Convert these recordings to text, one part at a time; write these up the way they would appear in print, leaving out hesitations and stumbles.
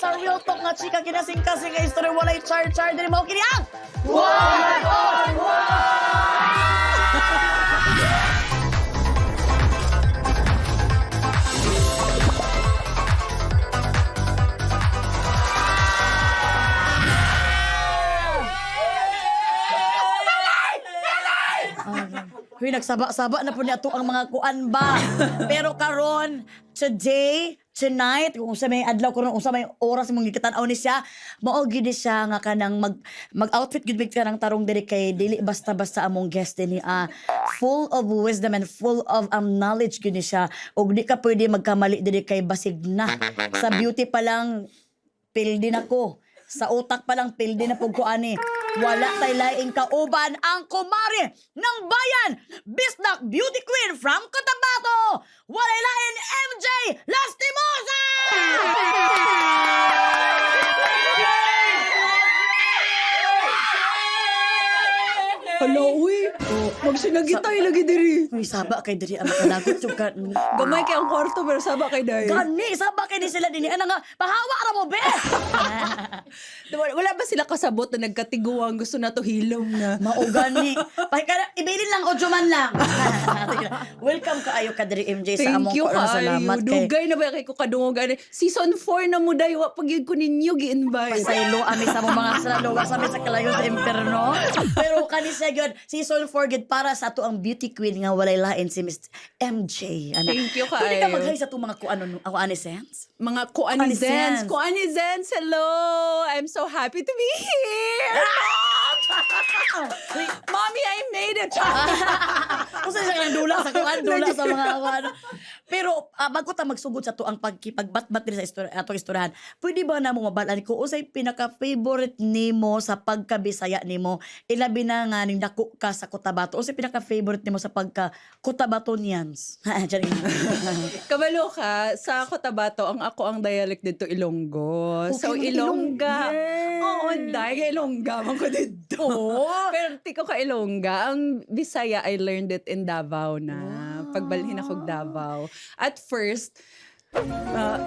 sa real talk nga chika kinasing-kasing nga istorya walay char-char din mo kini ang Huy, nagsaba-saba na po niya ang mga kuan ba. Pero karon today, tonight, kung sa may adlaw karon kung sa may oras mong gikatan-aw ni siya, mao gid siya nga kanang mag-outfit gid ka ng tarong diri kay dili basta-basta among guest ni full of wisdom and full of knowledge gid ni siya. Og di ka pwede magkamali diri kay basig na. Sa beauty pa lang pildi na ko. Sa utak pa lang pildi na pug ko ani. Wala tay laing kauban ang kumari ng bayan, Bisdak Beauty Queen from Cotabato. Wala lain MJ Lastimosa! Hala, uy. Magsinagitay lagi diri. Uy, saba kay diri ang makalagot yung kan. Gamay kay ang kwarto pero saba kay dahi. Gani, saba kay ni sila din. Ano nga, pahawa ra mo, be! Wala ba sila kasabot na nagkatiguang gusto na to hilom na? Maugani. Ibilin lang o man lang. Welcome ka ayo ka diri MJ sa among Thank you ko. Salamat kay. Dugay na ba kay ko kadungogan. Season 4 na mo dahi wa pag yun ko ninyo gi-invite. Pasaylo ami sa mong mga salo sa amin sa kalayo sa imperno. Pero kani sa gyud season 4 gyud para sa ato ang beauty queen nga walay lain si Miss MJ. Ana. Thank you Pwede ka kaayo. mag-hi sa itong mga kuano ako ani sense. Mga kuanizens. Kuanizens. Kuanizens, hello! I'm so happy to be here! Mommy, I made it! Kung saan siya kanang dula sa kuan, dula sa mga kuan. Pero bago ta magsugod sa to ang pagkipagbatbat diri sa istorya atong istoryahan, pwede ba na mo mabalaan ko usay pinaka-favorite nimo sa pagkabisaya nimo? Ilabi na nga ning dako ka sa Cotabato. Usay pinaka-favorite nimo sa pagka Cotabatonians. Kabalo ka, sa Cotabato, ang ako ang dialect dito Ilonggo. So, Okay, Ilongga. yes. Oo, dahil Ilongga man ko dito. Pero di ko ka Ilongga. Ang Bisaya, I learned it in Davao na. Pagbalhin ako Davao. At first,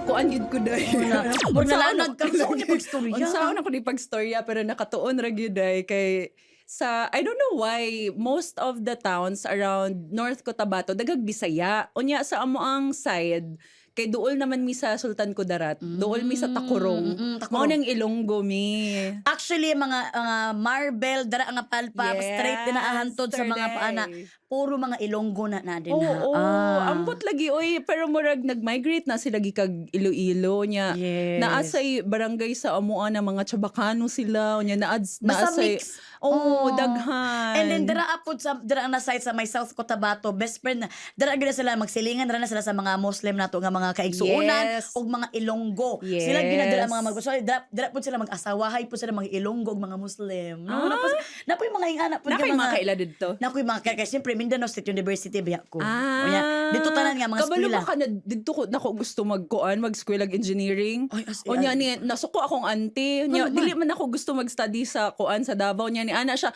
kuan yun ko dahil. Huwag nalanad ka sa unya pagstorya. Unsaon ako ni pagstorya, pero nakatuon ra gyud ay kay sa I don't know why most of the towns around North Cotabato dagag Bisaya. Unya sa amo ang side kay duol naman mi sa Sultan Kudarat, duol mi sa Takurong. Takurong. Mao nang Ilonggo mi. Actually, mga marble, dara nga palpa, Yes, straight din naahantod sa mga Sir paana. Day. Puro mga Ilonggo na din Oo, ha. ambot lagi oy, pero murag nag-migrate na sila gikag Iloilo nya. Yes. Naasay barangay sa amuan na mga Chabacano sila, nya Basta naasay. mix. Oo, Oh. daghan. And then dara apod sa dara na site sa may South Cotabato, best friend na dara gid sila magsilingan dara na sila sa mga Muslim nato nga mga kaigsuonan Yes. og mga Ilonggo. Yes. Sila ginadala mga magsorry dara pud sila mag-asawahay pud sila mga Ilonggo ug mga Muslim. No, na po yung mga ingana pud Nakay mga kaila dito. Nakoy mga kay siyempre Mindanao State University biya ko. Ah, Unya, dito tanan nga mga kabalo eskwela. ba ka na dito ko nako gusto mag-eskwela engineering. Ay, as in, O nya ni nasuko akong auntie. Nya Ano ba? dili man ako gusto mag-study sa kuan sa Davao nya ni ana siya.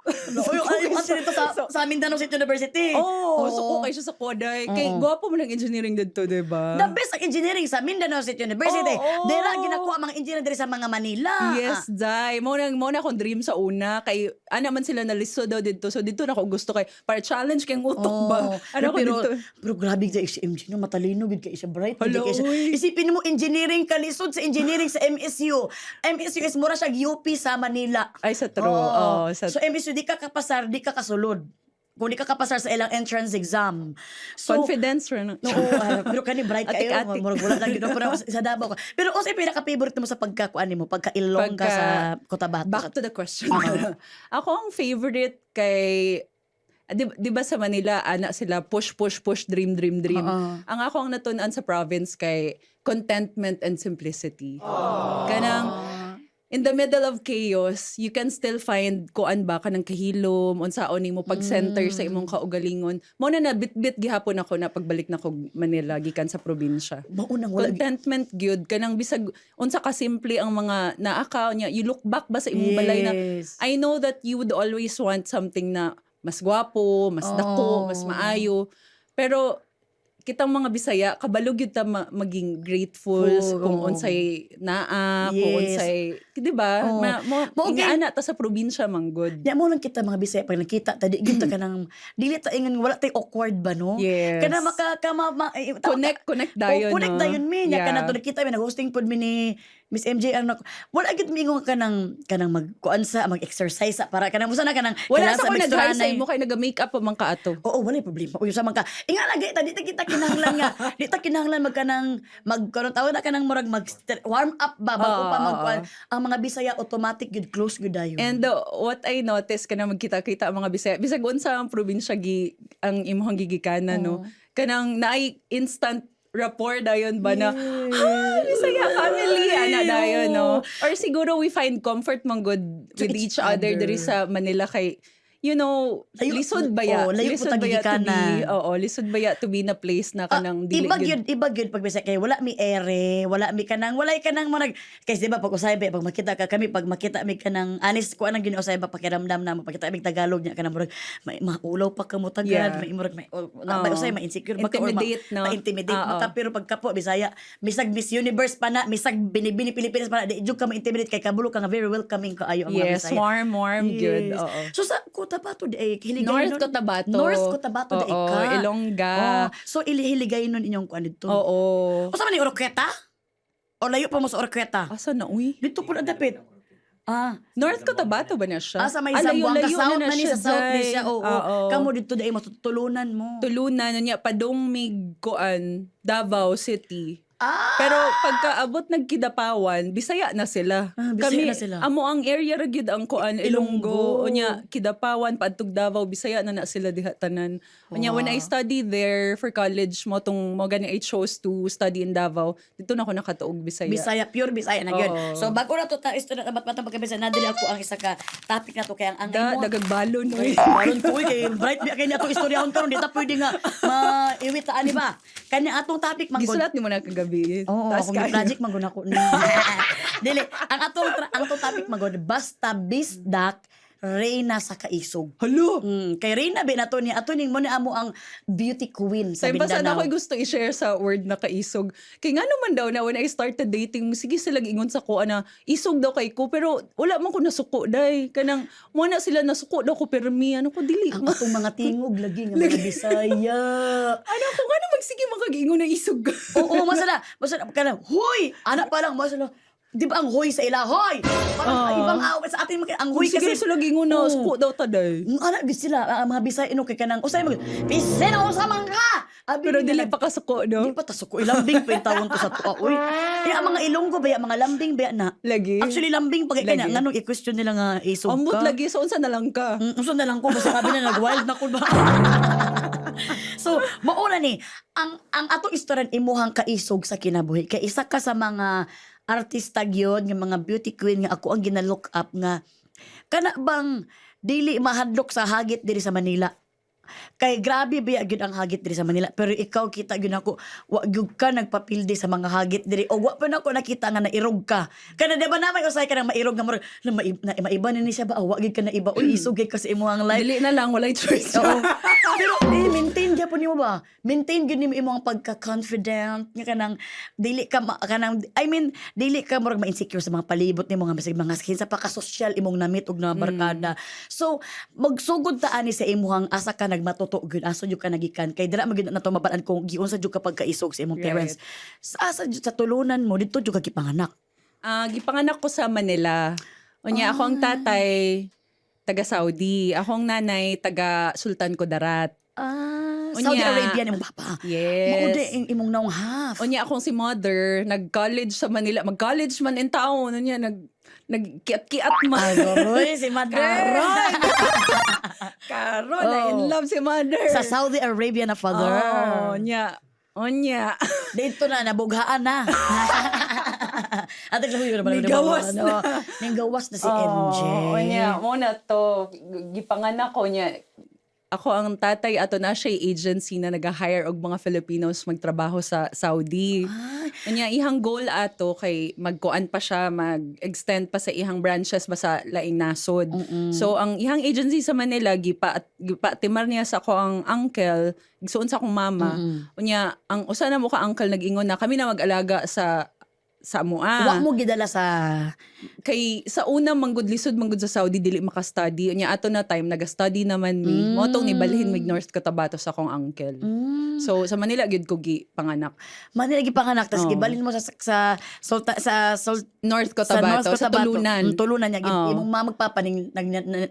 O yung ate dito sa Mindanao State University. Oh, Oo. suko kay siya sa Koday. Kay Oo. gwapo mo ng engineering dito, 'di ba? The best ang engineering sa Mindanao State University. Oo. Dera ginakuha mga engineer diri sa mga Manila. Yes, Day. Mo na akong dream sa una kay ana man sila nalisto daw dito. So dito na ako gusto kay para challenge kay utok ba. Ano ko pero, dito? pero grabe sa si MG no matalino gid kay siya bright gid Hello, kay siya. uy. Isipin mo engineering kalisod sa engineering sa MSU. MSU is mura siya UP sa Manila. Ay sa true. Oo. Oh, sa So MSU di ka kapasar, di ka kasulod. Kung di ka kapasar sa ilang entrance exam. So confidence rin. Oo, pero kani bright kayo, Atik-atik. murag wala lang gino pero sa Davao ka. Pero usay pinaka-favorite mo sa pagkakuan nimo, pagka-ilong ka Pagka- sa Cotabato. Back to the question. Ako ang favorite kay di ba sa Manila ana sila push dream. Oo. Ang ako ang natun-an sa province kay contentment and simplicity. Kanang in the middle of chaos, you can still find kuan ba ka ng kahilom, unsaon nimo pag-center sa imong kaugalingon. Mo na bit-bit gihapon ako na pagbalik na ko Manila gikan sa probinsya. Maunang wala Contentment gyud kanang bisag unsa ka simple ang mga naakaw niya, you look back ba sa imong balay na Yes. I know that you would always want something na mas gwapo, mas dako, mas maayo. Pero kitang mga Bisaya kabalo gyud ta maging grateful kung unsay naa, kung Yes. unsay, di ba? Oo. Mo Okay. ana ta sa probinsya manggod. Di mo lang kita mga Bisaya pag nakita ta di gyud ta kanang dili ta ingon wala tay awkward ba no? Yes. Kana Connect dayon, connect no? dayon mi nya Yeah. kana to nakita mi nag-hosting pod mi ni Miss MJ ang wala gyud mi ingon kanang magkuan sa mag-exercise sa para kanang usa na kanang Wala kailangan sa ko mixturanay. nag-high sa mo kay naga-makeup pa man ka ato. Oo, wala problema. Uy, sa ka. Inga lagi ta di ta kita kinahanglan nga. Di ta kinahanglan magkaron tawag na kanang murag warm up ba bago pa magkuan. Ang mga Bisaya automatic gyud close gyud dayon. And what I noticed kana magkita-kita ang mga Bisaya, bisag unsa ang probinsya ang imong gigikanan no. Kanang naay instant rapport dayon ba na Bisaya family ana dayon no. Or siguro we find comfort man good with each other diri sa Manila kay lisod baya. Layo po Lisod baya to be, tagigikanan. lisod baya to be na place na kanang dili Iba gyud pag Bisaya kay wala mi ere, wala kanang murag kasi di ba pag usay ba pag makita ka kami pag makita mi kanang honest ko anang ginausay ba pakiramdam na mo pakita mi Tagalog nya kanang murag may maulaw pa ka mo tagad, may murag may usay ma insecure ba ka or Intimidate, no? ma-intimidate Oo. maka pero pag kapo Bisaya misag Miss Universe pa na misag binibini Pilipinas pa na di jud ka ma-intimidate kay kabulo ka nga very welcoming kaayo ang mga Yes, Bisaya. warm good. Yes. Oo. So sa Cotabato di ay hiligay North nun. Cotabato. North Cotabato di Oo, ka. Ilongga. So hiligay nun inyong kuan dito. Oo. O sa man ni Oroqueta? O layo pa mo sa Oroqueta? Asa na uy? Dito po na dapit. North Cotabato ba na siya? Sa may Zamboanga layo-layo South na ni siya, sa South ni Day. siya. Oo. Kamo dito dai matutulunan mo. Tulunan niya padong kuan Davao City. Ah! Pero pagkaabot nagkidapawan, Bisaya na sila. Bisaya na sila. Amo ang area ra gyud ang kuan Ilonggo. Ilonggo. Unya Kidapawan padtog Davao, Bisaya na sila diha tanan. Unya when I studied there for college mo gani I chose to study in Davao. Dito na ako nakatuog Bisaya. Bisaya, pure Bisaya na gyud. Oo. So bago na to ta student abat patang pagkabisa na dili ako ang isa ka topic na to kay ang imo. Dagag balon uy. Karon ko kay bright biya kay ato istoryahon karon di ta pwede nga maiwit ta ani ba. Kanya atong topic man Gisulat ni mo na kagabi. Oo, Taas akong kayo. project man guna ko ni. Dili, ang atong topic man basta bisdak Reyna sa kaisog. Halo. Kay Reyna ba nato ni ato ning mo ni amo ang beauty queen sa Sa basta na Mindanao. ako gusto i-share sa word na kaisog. Kay nga naman daw na when I started dating, sige sila ingon sa ko na isog daw kay ko pero wala man ko nasuko day. Kanang mo na sila nasuko daw ko permi ano ko dili. Ang atong mga tingog lagi nga mga Bisaya. Ano ko nga na magsige magkagingon na isog. Oo, masala kanang huy, ana pa lang masala. Di ba ang hoy sa ila? Hoy! Parang ibang awit sa atin ang hoy Sige kasi. sila gingon na Oo. suko daw ta day. Ana gid sila mga Bisaya ino kay kanang usay mag Piseno sa ka. Abi Pero nila dili pa kasuko Di no. pa tasuko ilambing pa yung tawon ko sa tuwa. Uy, ang mga Ilonggo ba mga lambing ba na? Lagi. Actually lambing pag kaya Lagi. nganong i-question nila nga isog Ambot ka. lagi sa unsa na lang ka. Uso na lang ko basta sabi na nag-wild na ko ba. So, mauna ni ang ato istoryan imuhang kaisog sa kinabuhi. Kay isa ka sa mga artista gyud nga mga beauty queen nga ako ang ginalook up nga kana bang dili mahadlok sa hagit diri sa Manila. Kay grabe biya gyud ang hagit diri sa Manila pero ikaw kita gyud ako wa gyud ka nagpapildi sa mga hagit diri o wa pa nako nakita nga nairog ka kana di ba naman usay ka nang mairog nga murag maiba ni siya ba wa gyud ka na iba uy isog gyud kasi imong life. Dili na lang walay choice. Oo. Pero maintain gyud nimo ba? Maintain gyud nimo imong pagka-confident nga kanang dili ka kanang dili ka murag ma-insecure sa mga palibot nimo nga bisag mga kinsa pa ka social imong namit og na barkada. So magsugod ta ani sa imuhang asa ka nagmatuto gyud asa jud ka nagikan kay dira magid na to mabalan kung giun sa jud ka pagkaisog sa imong parents. Sa asa jud sa tulunan mo dito jud ka gipanganak. Gipanganak ko sa Manila. Unya ako ang tatay taga Saudi, akong nanay taga Sultan Kudarat. Saudi Unya. Arabia ni mong papa. Yes. Mao di imong naong half. Unya akong si mother, nag-college sa Manila. Mag-college man in town. Unya, nag-kiat-kiat man. Agoy, si mother. Karon, na in love si mother. Sa Saudi Arabia na father. Oh, Unya. Dito na, nabughaan na. At naglahuyo na pala. Nigawas na. Nigawas na si MJ. Unya, mo na to. Gipanganak ko niya. ako ang tatay ato na siya agency na nag-hire og mga Filipinos magtrabaho sa Saudi. Unya ihang goal ato kay magkuan pa siya, mag-extend pa sa ihang branches ba sa laing nasod. So ang ihang agency sa Manila gipatimar niya sa ako ang uncle, igsuon sa akong mama. Unya ang usa na mo ka uncle nag-ingon na kami na mag-alaga sa amua. Wa mo gidala sa Kay sa una manggod lisod manggod sa Saudi dili maka-study. Unya ato na time naga-study naman mi. Mo tong nibalhin mig North Cotabato sa akong uncle. So sa Manila gyud ko gi panganak. Manila gipanganak tas Oo. gibalin mo sa North sa Cotabato North sa Cotabato. Tulunan. Tulunan niya Oo. imong mama magpapaning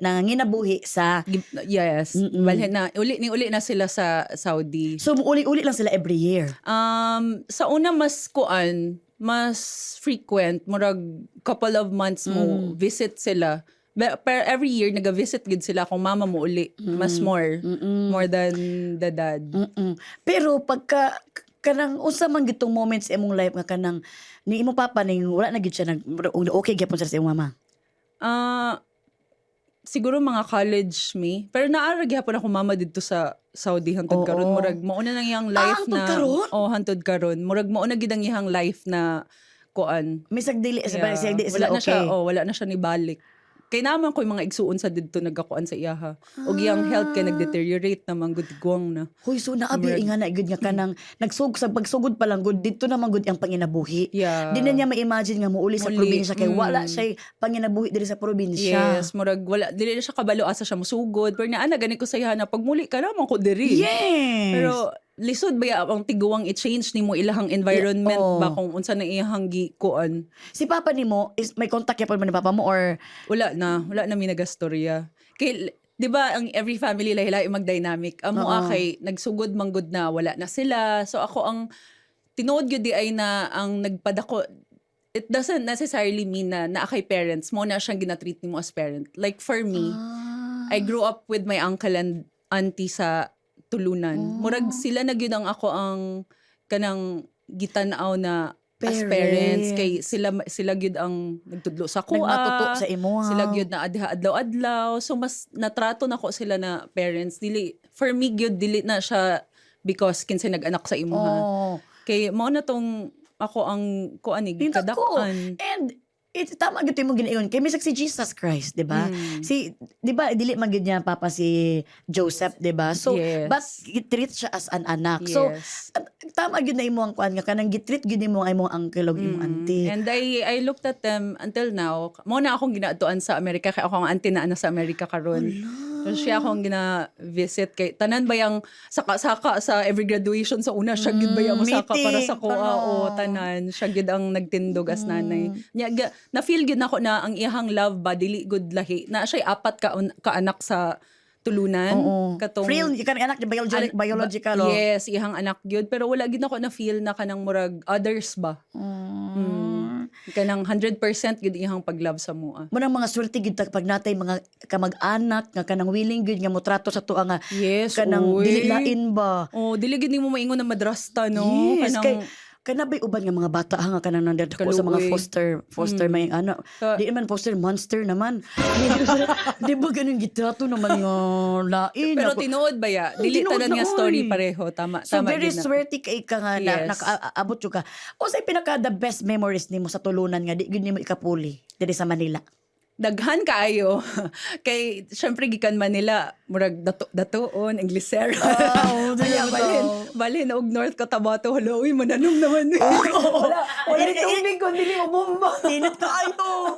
nanginabuhi sa Yes. Balhin na uli na sila sa Saudi. so uli-uli lang sila every year. Sa una mas frequent, murag couple of months mo visit sila. Per every year naga-visit gid sila kung mama mo uli. Mas more than the dad. Pero pagka kanang unsa man gitong moments sa imong life nga kanang ni imong papa ning wala na gid siya okay gyapon sa imong mama. Siguro mga college me. Pero naara gyapon ako mama dito sa Saudi hantod Oo. karon. Murag mauna nang iyang life hantod na karon? hantod karon. Murag mauna gid ang iyang life na kuan. Misag dili sa Yeah. sila Wala sila na siya, okay. wala na siya ni balik. Kay naman ko yung mga igsuon sa didto nagakuan sa iyaha. Og iyang health kay nagdeteriorate naman gud guwang na. Hoy so naabi nga na gud nga kanang sa pagsugod pa lang gud dito naman gud ang panginabuhi. Yeah. Di na niya ma-imagine nga muuli sa Muli, probinsya kay wala siya panginabuhi diri sa probinsya. Yes, murag wala dili na siya kabalo asa siya musugod. Pero naa gani ko sa iyaha na pag muli ka naman ko diri. Yes. Pero lisod ba ya ang tiguang i-change nimo ilahang environment Yeah, oh. ba kung unsa na iyahang gikuan? si papa nimo is may contact yapon man ni papa mo or Wala na mi nagastorya. Kay 'di ba ang every family lahi-lahi mag-dynamic. Amo Oo. kay nagsugod manggod na wala na sila. So ako ang tinuod gyud di ay na ang nagpadako. It doesn't necessarily mean na kay parents mo na siyang ginatreat nimo as parent. Like for me, I grew up with my uncle and auntie sa Tulunan. Murag sila na gyud ang ako ang kanang gitanaw na as parents kay sila gyud ang nagtudlo sa kuha. nagmatuto sa imo. Sila gyud na adlaw-adlaw. So mas natrato nako sila na parents. Dili for me gyud dili na siya because kinsay nag-anak sa imuha. Oh. Kay mao na tong ako ang kuan ni Nako. kadakan. And tama gito mo ginayon kay misag si Jesus Christ, 'di ba? Si 'di ba dili man gid niya papa si Joseph, 'di ba? So Yes. but gitreat siya as an anak. So Yes. tama gid na imo ang kuan nga kanang gitreat gid nimo ang imong uncle ug imong auntie. And I looked at them until now. Mo na akong ginatuan sa Amerika kay ako ang auntie na sa Amerika karon. So siya akong gina-visit kay tanan ba yang saka-saka sa every graduation sa una siya gyud ba yang saka para sa meeting, kuha ano. o tanan siya gyud ang nagtindog as nanay. Nya na feel gyud nako na ang iyahang love ba dili good lahi. Na siya 4 ka anak sa Tulunan. Oo. Katong Real kanang anak ni biological. oh. Yes, ihang anak gyud pero wala gyud ako na feel na kanang murag others ba. Kanang 100% gyud ihang paglove sa mua. Munang mga swerte gid pag natay mga kamag-anak nga kanang willing gid nga mo trato sa tuwa nga Yes, kanang oy. dili lain ba. Oh, dili gid nimo maingon na madrasta no. Yes, Kanang kanabay uban nga mga bata nga kanang nandadako sa mga Kaluoy. foster may ano. Ka- Di man foster monster naman. Di ba ganun gitrato naman nga lain. pero Ako- tinuod ba ya? Dili Tinuod tanan na, nga story oy. pareho. Tama So tama very gid na. swerte kay ka nga na Yes. nakaabot yung ka. O sa pinaka the best memories nimo sa tulunan nga di gyud nimo ikapuli diri sa Manila. Daghan kaayo. Kay syempre gikan Manila, murag datoon, Inglesero. Oh, Kaya balhin og North Cotabato. Hello, uy, mananong naman. Wala tubig ko dili mo bomba. Init kayo.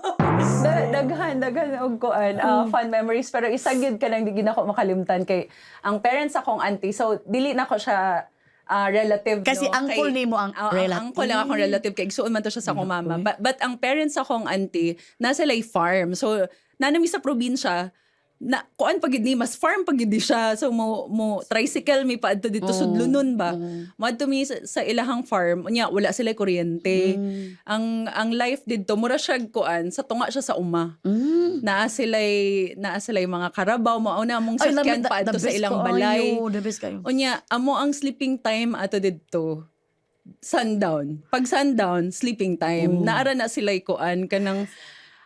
Daghan og kuan fun memories pero isa gyud kanang di gyud ako makalimtan kay ang parents akong auntie so dili na ko siya relative Kasi no? uncle nimo ang relative. Uncle lang akong relative kay igsuon man to siya sa akong mama but ang parents akong auntie nasa lay farm so nanami sa probinsya na kuan pagid ni mas farm pagid di siya so mo tricycle mi paadto dito sudlunon ba moadto mi sa ilahang farm unya wala sila kuryente ang life didto mura siya kuan sa tunga siya sa uma naa sila'y mga karabaw mao na among sakyan paadto sa ilang balay The best kayo. unya amo ang sleeping time ato didto sundown pag sundown sleeping time naara na sila'y kuan kanang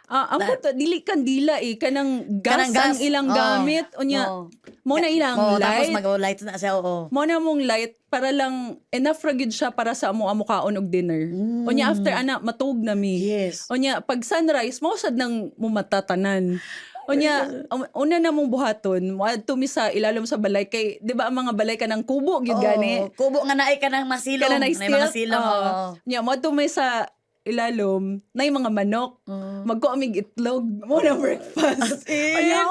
Ang puto, dili kandila kanang gas Kanang gas. ang ilang Oo. gamit. Unya, Oo. mo na ilang Oo, tapos light. mag-light na siya, oo. Mo na mong light para lang enough ra gyud siya para sa amo kaon og dinner. Unya after ana matug na mi. Yes. Unya pag sunrise mo sad nang mumatatanan. Unya una na mong buhaton, moadto mi sa ilalom sa balay kay 'di ba ang mga balay kanang kubo gyud gani. Oo, kubo nga naay ka ng masilong. Kana na May mga silong, oo. Nya moadto mi sa ilalom na mga manok. Magkuamig itlog mo na breakfast. Unya,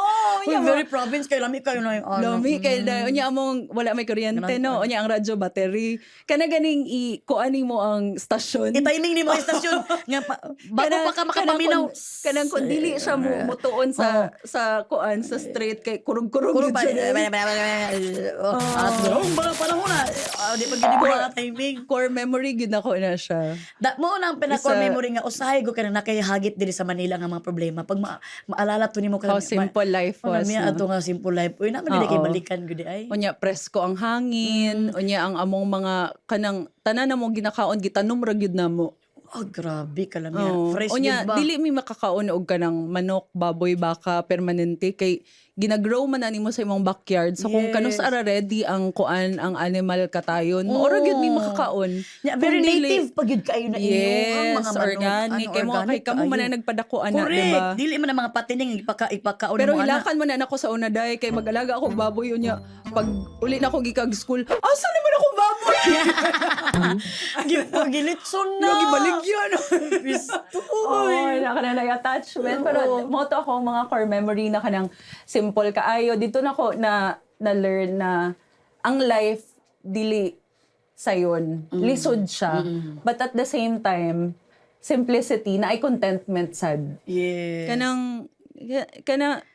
Uy, very province kayo. Lami kayo na yung ano. Lami kay da unya among wala may kuryente no unya ang radyo battery kana ganing kuani mo ang stasyon I-timing ni mo yung stasyon. Nga, bago pa ka makapaminaw. kanang kung dili siya mo mutuon sa kuan sa street kay kurog-kurog Puro yun pa. siya. At noong mga panahon na. Di pa gini mo mga timing. Core memory gid nako na siya. Mo nang pinaka memory nga usahay ko kanang nakayahagit diri sa Manila nga mga problema. Pag maalala to nimo How simple life was. Miya ato nga simple life. Uy, naman hindi kay Oo. balikan gud ay. Unya presko ang hangin, unya ang among mga kanang tanan na mo ginakaon gitanom ra gyud namo. Oh, grabe ka lang Oo. Fresh Unya, gud ba? dili mi makakaon og kanang manok, baboy, baka permanente kay ginagrow man ani mo sa imong backyard. So kung Yes. kanus ara ready ang kuan ang animal katayon, ora gyud mi makakaon. Yeah, very Kung dili- native pag yun kayo na inyo. Yes, Ang mga manok, organic. Kay mo kay kamo man ang nagpadakuan na, Correct. di ba? Dili man ang mga patining ipakaon Pero mo ana. hilakan mo na nako sa una day kay mag-alaga ako og baboy unya. Pag uli na ako gikag school, asa naman ako baboy? Gilitson na. Lagi baligyan. Gusto. Oo, na kanang attachment. Pero mo to ako mga core memory na kanang simple kaayo. Dito na ko na learn na ang life dili sayon. Lisod siya. But at the same time, simplicity na ay contentment sad. Yes.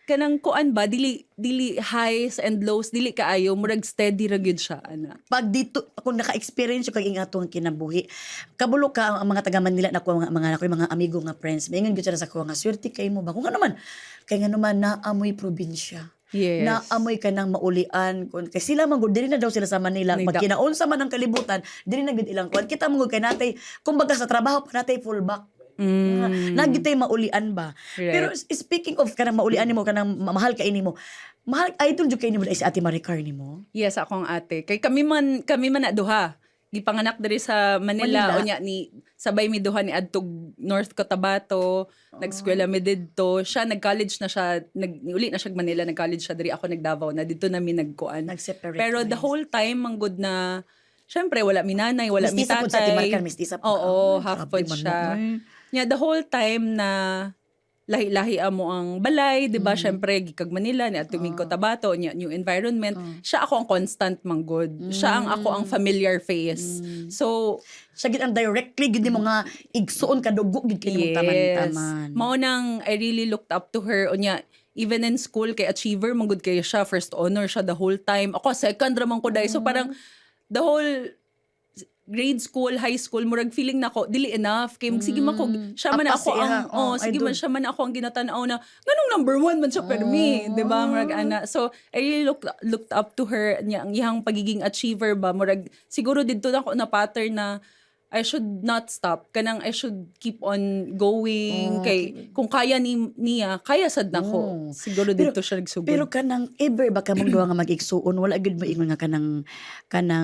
Kanang kuan ba dili highs and lows dili kaayo murag steady ra gyud siya ana. Pag dito, kung naka-experience yung kag ingato ang kinabuhi, kabulo ka ang mga taga Manila na ko mga amigo nga friends. Mayngon gyud sila sa ko nga swerte kay mo ba? Kung ano man, kay nga naman naamoy probinsya. Yes. Naamoy ka ng maulian. Kay sila man gud diri na daw sila sa Manila. Pag kinaon sa man ang kalibutan, diri na gud ilang kuan. Kita mo gud kay natay kumbaga sa trabaho pa natay full back. Nagitay maulian ba? Right. Pero speaking of kanang maulian nimo kanang mahal ka ini mo. Mahal idol jud kay nimo si Ate Maricar nimo. Yes, akong ate. Kay kami man na duha. Gipanganak diri sa Manila. Manila? Unya ni sabay mi duha ni adtog North Cotabato. Nag-eskwela mi didto. Siya nag-college na siya, uli na siya Manila, nag-college siya diri ako nag-Davao na dito na mi nagkuan. Nag-separate Pero the ways. whole time manggod na syempre wala mi nanay, wala mi Mistisa tatay. po sa Ate Maricar, mistisa po. Oo, Ay, half grabe pod man siya. mo, ay. Nya the whole time na lahi-lahi mo ang balay, 'di ba? Syempre gikag Manila ni atong Cotabato, nya new environment. Siya ako ang constant manggod. Siya ang ako ang familiar face. So, Siya gid ang directly gid mo nga igsuon ka dugo gid kini mo taman-taman. Mao nang I really looked up to her. Unya, even in school, kay achiever, manggod kayo siya. First honor siya the whole time. Ako, second raman ko dahil. So parang the whole grade school, high school, murag feeling na ako, dili enough. Kay sige man ko, siya man Apas ako siya. ang, sige man, siya man ako ang ginatanaw na, ganong number one man siya per me. Diba, murag ana. So, I really looked up to her, ang iyang pagiging achiever ba, murag, siguro dito na ako na pattern na, I should not stop. Kanang I should keep on going. Kay kung kaya niya, kaya sad nako. Siguro dito siya nagsugod. Pero kanang ever ba ka mong duwa nga mag-igsuon wala gid mo ingon nga kanang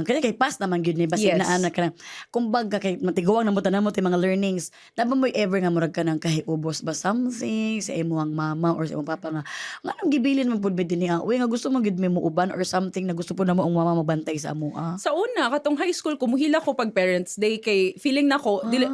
kay pass naman gid ni basig Yes. na ana kanang kumbaga kay matiguang na mo tanan mo tay mga learnings. Dapat mo ever nga murag kanang kahiubos ba something sa imong mama or sa imong papa nga nganong gibilin man pud din niya. Uy nga gusto mo gid mo uban or something na gusto po na mo ang mama mabantay sa amo. Sa una, katong high school, kumuhila ko pag parents day kay feeling nako dili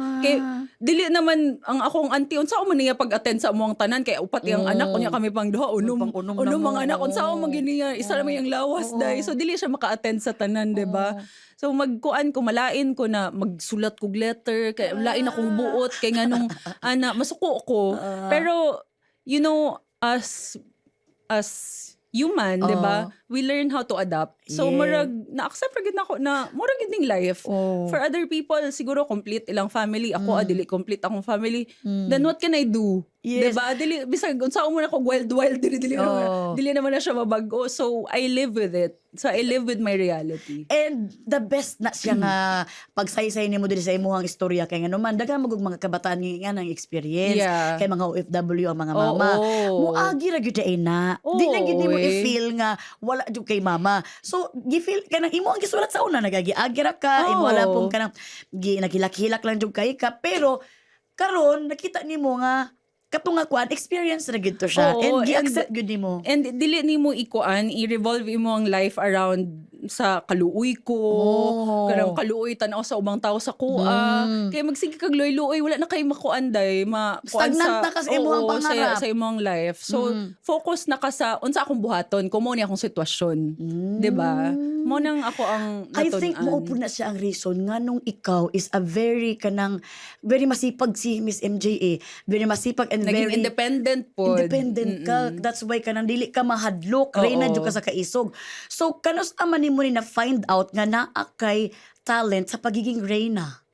naman ang akong auntie unsa man niya pag-attend sa among tanan kay upat yang anak unya kami pang duha unom mga anak unsa man giniya isa ra may yang lawas day so dili siya maka-attend sa tanan, 'di ba? So magkuan ko malain ko na magsulat kog letter kay lain akong buot kay nganong ana masuko ko. Pero you know as human, 'di ba? We learn how to adapt. So Yes. murag na-accept ra gyud nako na murag gyud ning life. Oh. For other people siguro complete ilang family, ako dili complete akong family. Then what can I do? Yes. Diba? Dili bisag unsa mo na ko wild dili Oh. dili naman na siya mabago. So I live with it. So I live with my reality. And the best na siya nga pagsaysay nimo diri sa imuhang istorya kay nga naman daghan magug mga kabataan nga nang experience Yeah. kay mga OFW ang mga mama. Oo. Muagi ra gyud ay na. Oo, Di na gyud nimo oy. i-feel nga wala jud kay mama. So gi-feel kanang imo ang gisulat sa una nagagiagi ra ka, imo wala Oo. pong kanang nagilak-hilak lang jud kay ka pero karon nakita nimo nga katong nga kuan experience ra gyud to siya Oo, and and- gi-accept gyud nimo. And dili nimo ikuan, i-revolve imo ang life around sa kaluoy ko. Oh. Karang kaluoy tanaw sa ubang tao sa kuha. Kaya magsige kag luoy wala na kay makuan day, makuan Stagnant na ka sa imong oo, pangarap. sa imong life. So focus na ka sa unsa akong buhaton, kung mo ni akong sitwasyon. 'Di ba? Mo nang ako ang I think natun-an. mo na siya ang reason nga nung ikaw is a very masipag si Miss MJ very masipag and Naging very independent po. independent ka. That's why kanang dili ka mahadlok. Oo. Reyna jud ka sa kaisog. So kanos aman nimo ni na find out nga naa kay talent sa pagiging Reyna?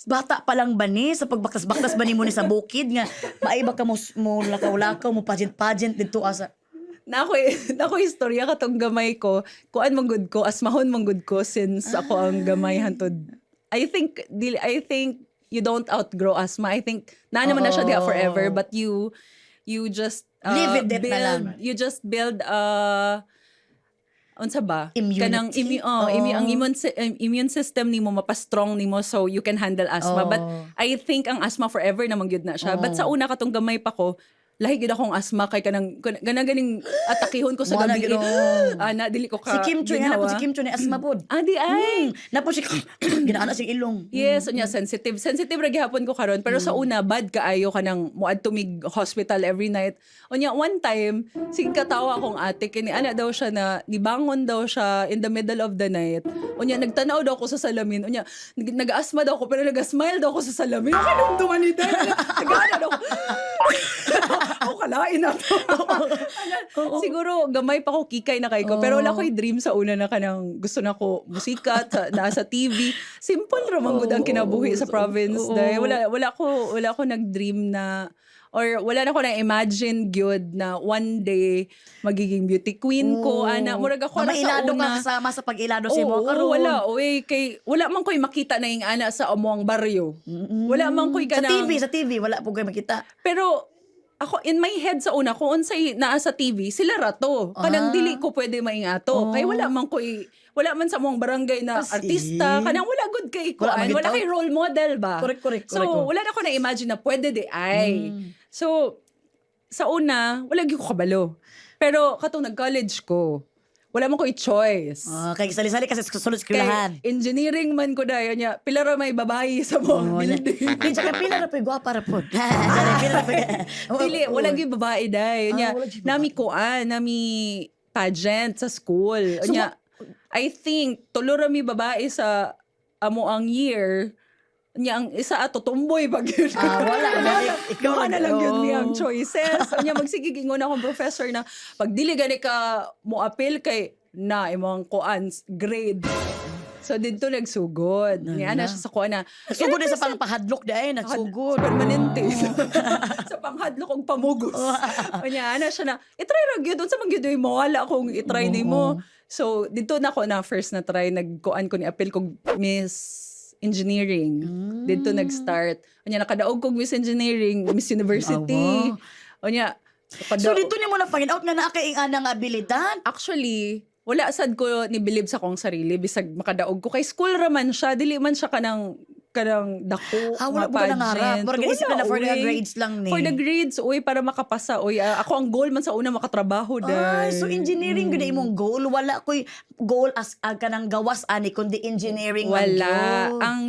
Bata pa lang ba ni sa pagbaktas-baktas ba nimo ni sa bukid nga maaiba ka mo lakaw-lakaw mo pageant dito asa Nako istorya katong gamay ko. Kuan manggod ko, asmahon manggod ko since ako ang gamay hantod. I think you don't outgrow asthma. I think na naman na siya diha forever, but you just Live with it na lang. You just build unsa ba? Immunity? Kanang ang immune system nimo mapa-strong nimo so you can handle asthma. But I think ang asthma forever naman gyud na siya. But sa una katong gamay pa ko, lahi gid akong asthma kay ganing atakihon ko sa Wala gabi. gid, Na dili ko si ka Kim Choy nga po si Kim Choy ni asma pod. Di ay. Napo si ginaana sing ilong. Yes, unya sensitive. Sensitive ra gihapon ko karon pero sa una bad kaayo kanang muadto mig hospital every night. Unya one time sige katawa akong ate kini ana daw siya na nibangon daw siya in the middle of the night. Unya nagtanaw daw ko sa salamin. Unya nag-asma daw ko pero nag-smile daw ko sa salamin. Kanang dumanida. Nagana daw ko. Ako kalain na to. Siguro gamay pa ko kikay na kay ko pero wala ko'y dream sa una na kanang gusto na ko musika nasa TV. Simple ra man gud ang kinabuhi sa province day. Wala ko nag-dream na or wala na ko na imagine gyud na one day magiging beauty queen ko ana murag ako na sa Mailado ka una. kasama sa pag-ilado si mo Oo, karon. wala oy kay wala man ko'y makita na ing ana sa amuang baryo. Wala man ko'y Sa kanang TV, sa TV wala po kayo makita. pero ako in my head sa una kung unsay naa sa TV sila rato kanang dili ko pwede maingato kay wala man sa mong barangay na artista kanang wala good kay Wala kuan man wala gitaw. kay role model ba Correct. so wala na ko na imagine na pwede di ay so sa una wala gyud ko kabalo pero katong nag-college ko wala man ko i-choice. Kay sali-sali kasi sulod Kay eskwelahan. engineering man ko dayon niya pila ra may babae sa mo building. Di tsaka pila na po gwapa ra po. Pila na po. Dili, wala gyud babae dai. Nya, wala gyud babae. nami pageant sa school. Nya, I think tulo ra mi babae sa amo ang year. Nya ang isa ato tumboy pag yun. Wala na. Ikaw na lang yun niyang choices. Nya magsigig ingon akong professor na pag dili gani ka mo appeal kay na imong kuan grade. So dito nagsugod. Niya na siya sa kuan na. Nagsugod din sa pangpahadlok dahil nagsugod. Permanente. Sa panghadlok og pamugos. Anya ana siya na i-try ra gyud unsa man gyud mo wala akong i-try nimo. So dito na ko na first na try nagkuan ko ni appeal kog Miss Engineering. Dito nag-start. Anya nakadaog kog Miss Engineering, Miss University. Anya So dito niyo mo na find out nga naa kay anang abilidad. actually wala sad ko ni believe sa kong sarili bisag makadaog ko kay school ra man siya dili man siya kanang dako Wala po ka nangarap. Murag isip na for the grades lang ni. for the grades para makapasa ako ang goal man sa una makatrabaho dai So engineering gud imong goal wala koy goal as kanang gawas ani kundi engineering lang wala yun. ang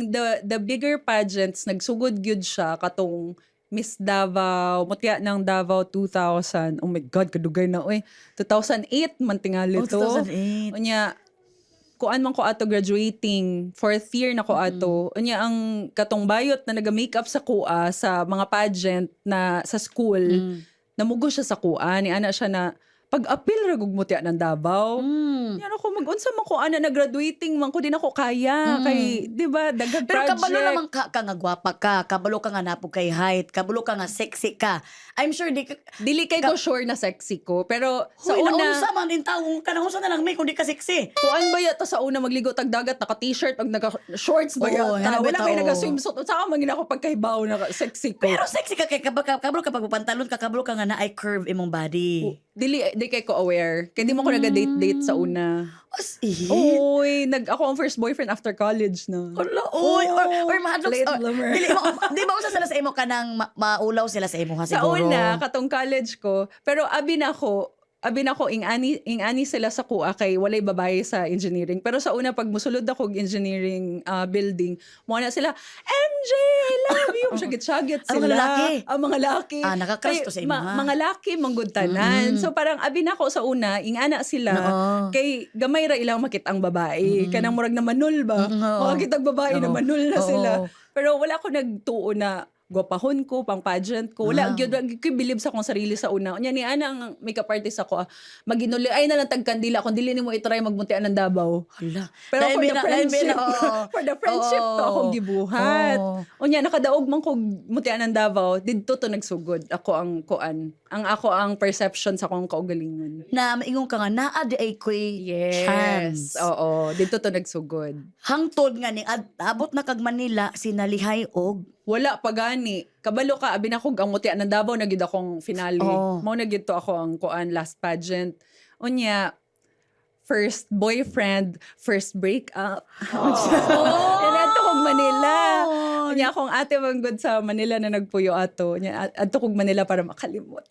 the bigger pageants nagsugod gyud siya katong Miss Davao, mutya ng Davao 2000. Oh my God, kadugay na. 2008 man tingali to. 2008. Unya, kuan man ko ato graduating, fourth year na ko ato. Unya, ang katong bayot na naga-makeup sa kuha sa mga pageant na sa school, namugo siya sa kuha. Ni ana siya na, pag-apil ra gug mo tiya ng Davao. Yan ako mag-unsa man ko ana na-graduating man ko din ako kaya kay 'di ba daghang Pero project. kabalo naman ka nga gwapa ka, kabalo ka nga napog kay height, kabalo ka nga sexy ka. I'm sure di ka Dili kay ko sure na sexy ko pero sa Huy, una naunsa man din taong kanahunsa na lang may kundi ka sexy. kuan ba yata sa una magligo tag dagat naka t-shirt ag naka shorts ba Oo, yata. hanabi Wala ta, kay oo. naga swimsuit unsa ka man gina ako pagkahibaw na sexy ko. Pero sexy ka kay kabalo ka pag pantalon ka, kabalo ka nga na ay curve imong body. Di kay ko aware. Kaya di mo ko naga-date sa una. As in? Uy, ako ang first boyfriend after college na. Wala, oy, or mahadlok late bloomer. Di ba usa sila sa imo kanang maulaw sila sa imo ha Sa siguro. una, katong college ko, pero abi na ko ing ani sila sa kuha kay walay babae sa engineering. Pero sa una pag musulod ako og engineering building, mo na sila, MJ, I love you. Syagit Ang sila. mga lalaki? Ang mga lalaki. Nakakrush to sa imo, ha? Mga lalaki manggod tanan. So parang abi na ko sa una, ing ana sila Oo. kay gamay ra ilang makitang babae. Kanang murag na manul ba? Oo. Makakitag babae na Oo. manul na sila. Oo. Pero wala ko nagtuo na gwapahon ko, pang pageant ko. Wala, gyud ko believe sa akong sarili sa una. Unya ni ana ang makeup artist ako, maginuli, ay na lang tagkandila, kung dili nimo i-try magmuntian ng Davao. Hala. Pero Lain for the bina- lain friendship, bina, oo. for the friendship to Oo. akong gibuhat. Oo. Unya, nakadaog man ko muntian ng Davao, didto to nagsugod. Ako ang kuan. Ako ang perception sa akong kaugalingon. Na maingon ka nga naa di ay koy chance. Oo. Dito to nagsugod. Hangtod nga ni abot na kag Manila sinalihay og Wala pa gani. Kabalo ka, abi na ko ang mutian ng Davao, nagid akong finale. Oo. Mao nagid to ako ang kuan last pageant. Unya, first boyfriend, first breakup. Oh! Ato kog Manila. Unya akong ate manggod sa Manila na nagpuyo ato. Unya adto kog Manila para makalimot.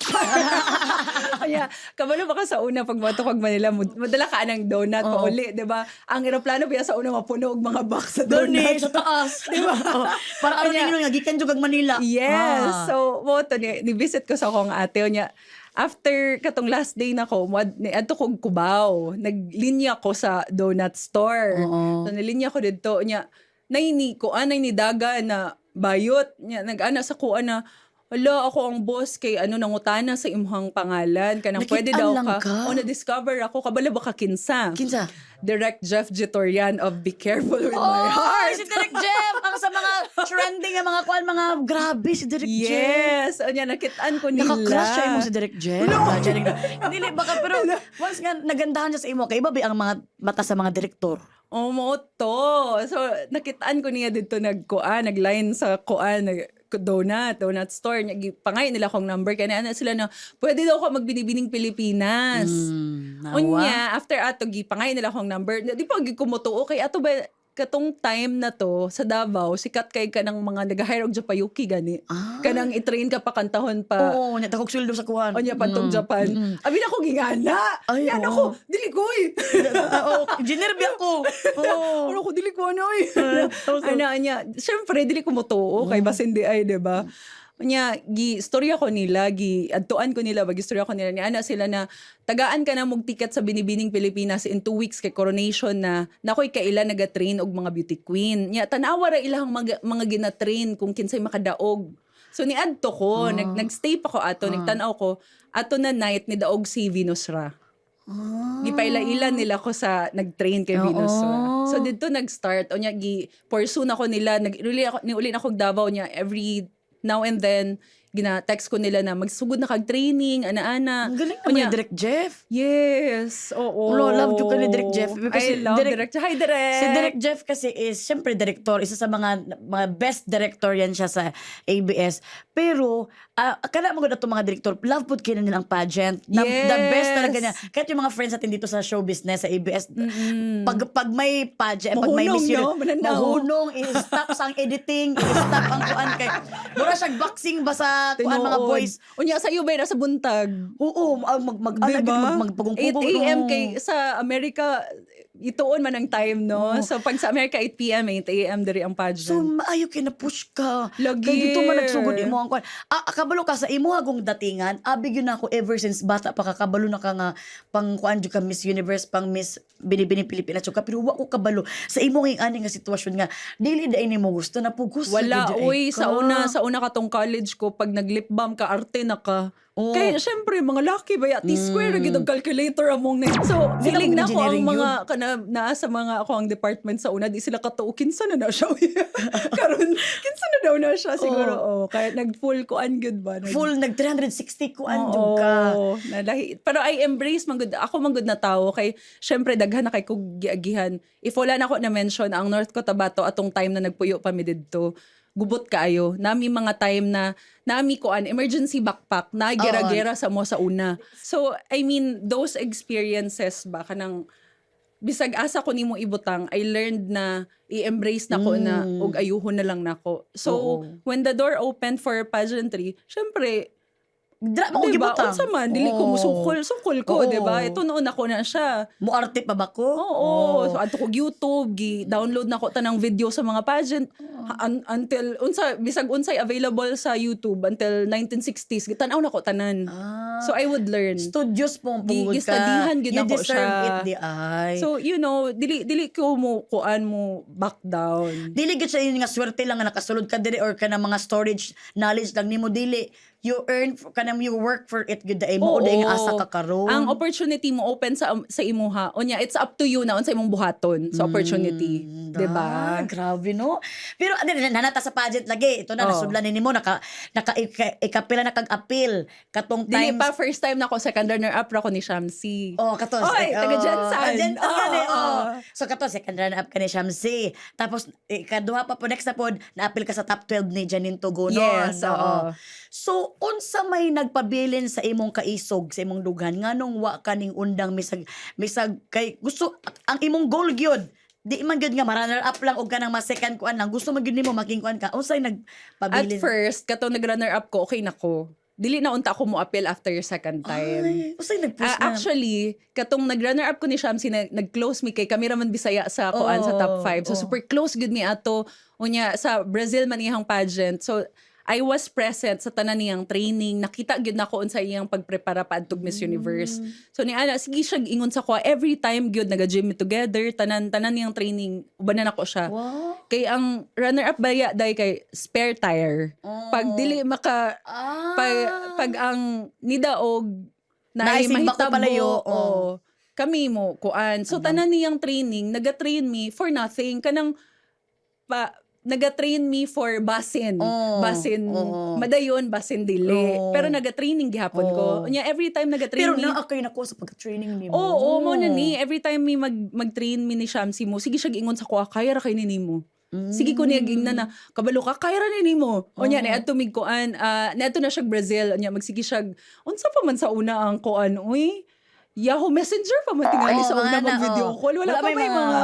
Kaya, kabalo ba ka sa una pag mato kog Manila, madala ka ng donut pa uli, 'di ba? Ang eroplano biya sa una mapuno og mga box sa donut. Gani sa taas, di ba? Para ano Kanya- ninyo nga gikan jud kag Manila. Yes. Ah. So, mo to ni-visit ko sa akong ate niya. After katong last day na ko, adto kog Cubao. Naglinya ko sa donut store. Oo. So, nalinya ko dito niya. Nay ni daga na bayot niya nag-ana sa kuan na hala, ako ang boss kay nangutana sa imong pangalan kanang pwede daw Nakitaan lang ka. ka? O na-discover ako kabala ba ka kinsa? Kinsa? Direct Jeff Jitorian of Be Careful with My Oh, Heart. si Direk Jeff ang sa mga trending nga mga kuan mga grabe si Direk Jeff. Yes. O niya, nakitaan ko nila. Naka-crush siya mo si Direk Jeff. Dili baka pero once nga nagandahan siya sa imo kay iba ba ang mga mata sa mga direktor. Mo to. So, nakitaan ko niya dito nag-line sa donut store. Pangay nila akong number. Kaya na sila na, pwede daw ako magbinibining Pilipinas. Nawa. Unya, after ato, pangay nila akong number. Di pa kumutuo kay ato ba, katong time na to, sa Davao, sikat kay ka ng mga nag-hire og Japayuki gani. Kanang i-train ka pa kantahon pa. Oo, nya takog sweldo sa kuan. O niya, pantong Japan. Abi na ko gingana. Ay, Yan oo. ako, dili ko eh. Oo, ginerbi ako. Oo. Ano ko, dili ko ano eh. Niya, syempre, dili ko motuo kay basin di ay, di ba? Nya, storya ko nila, adtuan ko nila, istorya ko nila, niya sila na, tagaan ka na mong ticket sa Binibining Pilipinas in 2 weeks kay coronation na, nakoy kailan nagatrain og mga beauty queen. Nya, tanawa ra ilang mga ginatrain kung kinsay makadaog. So, niadto ko, nagstay pa ko ato, nagtanaw ko, ato na night ni daog si Venus Ra. Gipaila-ilan nila ko sa nag-train kay Venus Ra. So dito nag-start o nya pursue na ko nila niuli na ko Davao niya every now and then gina-text ko nila na magsugod na kag training ana-ana. Ang galing O naman nya, ni Direk Jeff. Yes. Oo. Love ko ni Direk Jeff. Because I love Direk. Hi, Direk. Si Direk Jeff kasi is, syempre, director. Isa sa mga best director yan siya sa ABS. Pero, kana mo gud ato mga director, love pud kina nilang pageant. Yes. The best talaga niya. Kahit yung mga friends natin dito sa show business, sa ABS, pag may pageant, pag may Mahunong, Miss no? Mananaw. mahunong, i-stop ang editing, i-stop ang kuan kay. Mura siya boxing ba sa kuan mga Tinuod. boys. Unya sa'yo ba nasa buntag? Oo, Diba? magpugong-pugong. 8 a.m. kay sa Amerika, ituon man ang time, no? So, pag sa Amerika, 8 p.m., 8 a.m. diri ang pageant. So, maayo kina-push ka. Lagi. Kaya dito man nagsugod imo ang kuan. Kabalo ka sa imo hagong datingan. Big yun ako ever since bata pa ka. Kabalo na ka nga pang kuan jud ka Miss Universe, pang Miss Binibining Pilipinas. Pero wa ko kabalo sa imo ng ani nga sitwasyon nga. Dili da ini mo gusto na pugos. Wala, uy, sa una katong college ko, pag nag-lip balm ka, arte na ka. Oo. Kaya syempre mga laki ba T-square gyud ang calculator among na. So feeling mo na ko ang engineering mga kana naa sa mga ako ang department sa una di sila katuo kinsa na siya. Karon kinsa na daw na siya siguro kaya nag full kuan gyud ba. Full nag 360 kuan jud ka. Oo, nalahi. Pero I embrace man gud ako man gud na tawo kay syempre daghan na kay kog giagihan. If wala na ako na mention ang North Cotabato atong time na nagpuyo pa mi didto. Gubot kaayo. Nami mga time na nami kuan emergency backpack na gera-gera sa mo sa una. So I mean those experiences ba kanang bisag asa ko nimo ibutang I learned na i-embrace na ko na og ayuhon na lang nako. So when the door opened for pageantry, syempre Dra mo diba, gibutang. unsa man dili ko musukol ko, diba? Ito noon ako na siya. Muarte pa ba ko? Oo. So adto ko YouTube, gi-download na ko tanang video sa mga pageant until unsa bisag unsay available sa YouTube until 1960s gitan-aw na ko tanan. So I would learn. Studios po pugod ka. Gistadihan gyud You ako deserve siya. it di ay. So you know, dili ko mo kuan mo back down. Dili gid sa inyo nga swerte lang nga nakasulod ka diri or kana mga storage knowledge lang nimo dili. You earn kanang you work for it gud dai mo dai nga asa ka karon. Ang opportunity mo open sa imuha. Onya, it's up to you na unsa imong buhaton sa opportunity, 'di ba? Grabe no. Pero nanata sa pageant lagi. Ito na nasudlan nimo naka ikapila na kag-appeal katong Dili times. pa first time na ako second runner-up ra ko ni Shamsi. Kato. Oy, taga Jensen. Jensen gani, Oo. So kato second runner up ka ni Shamsi. Tapos ikaduha pa po next na pod na-appeal ka sa top 12 ni Janine Tugonon. Yes, oo. So unsa may nagpabilin sa imong kaisog sa imong dughan nganong wa kaning undang misag kay gusto ang imong goal gyud di man gyud nga runner up lang og kanang ma-second kuan lang gusto man gyud nimo maging kuan ka unsay At nagpabilin? first, kato nag-runner-up ko, okay na ko. Dili na unta ako mo appeal after second time. Ay, unsay nag-push na? Actually, katong nag-runner-up ko ni Shamsi, nag-close mi kay cameraman Bisaya sa kuan sa top 5. So super close good mi ato. Unya sa Brazil man iyang pageant. So I was present sa tanan niyang training. Nakita gyud nako unsa iyang pagprepara paadtog Miss Universe. So ni ana sige siya ingon sa ko every time gyud naga-gym mi together tanan niyang training ubanan ako siya. Wow. Kay ang runner-up baya day kay spare tire. Pag dili maka pag ang nidaog na ay Naisig bako mahitabo palayo, kami mo kuan. So tanan niyang training naga-train me for nothing kanang naga-train me for basin. Madayon, basin dili. Pero naga-training gihapon ko. Unya every time naga-train Pero me. naa kay nako sa pag-training nimo. Oo, mo na ni. Every time mi mag-train mi ni Shamsi mo, sige siya giingon sa kuha, kaya ra kay ni nimo. Sige ko niya gingna na, kabalo ka, kaya ra ni nimo. Unya, niadto mig kuan, niadto na siya Brazil. Unya, magsige siya, unsa pa man sa una ang kuan, uy, Yahoo Messenger pa man tingali sa una mag-video call. Wala pa may mga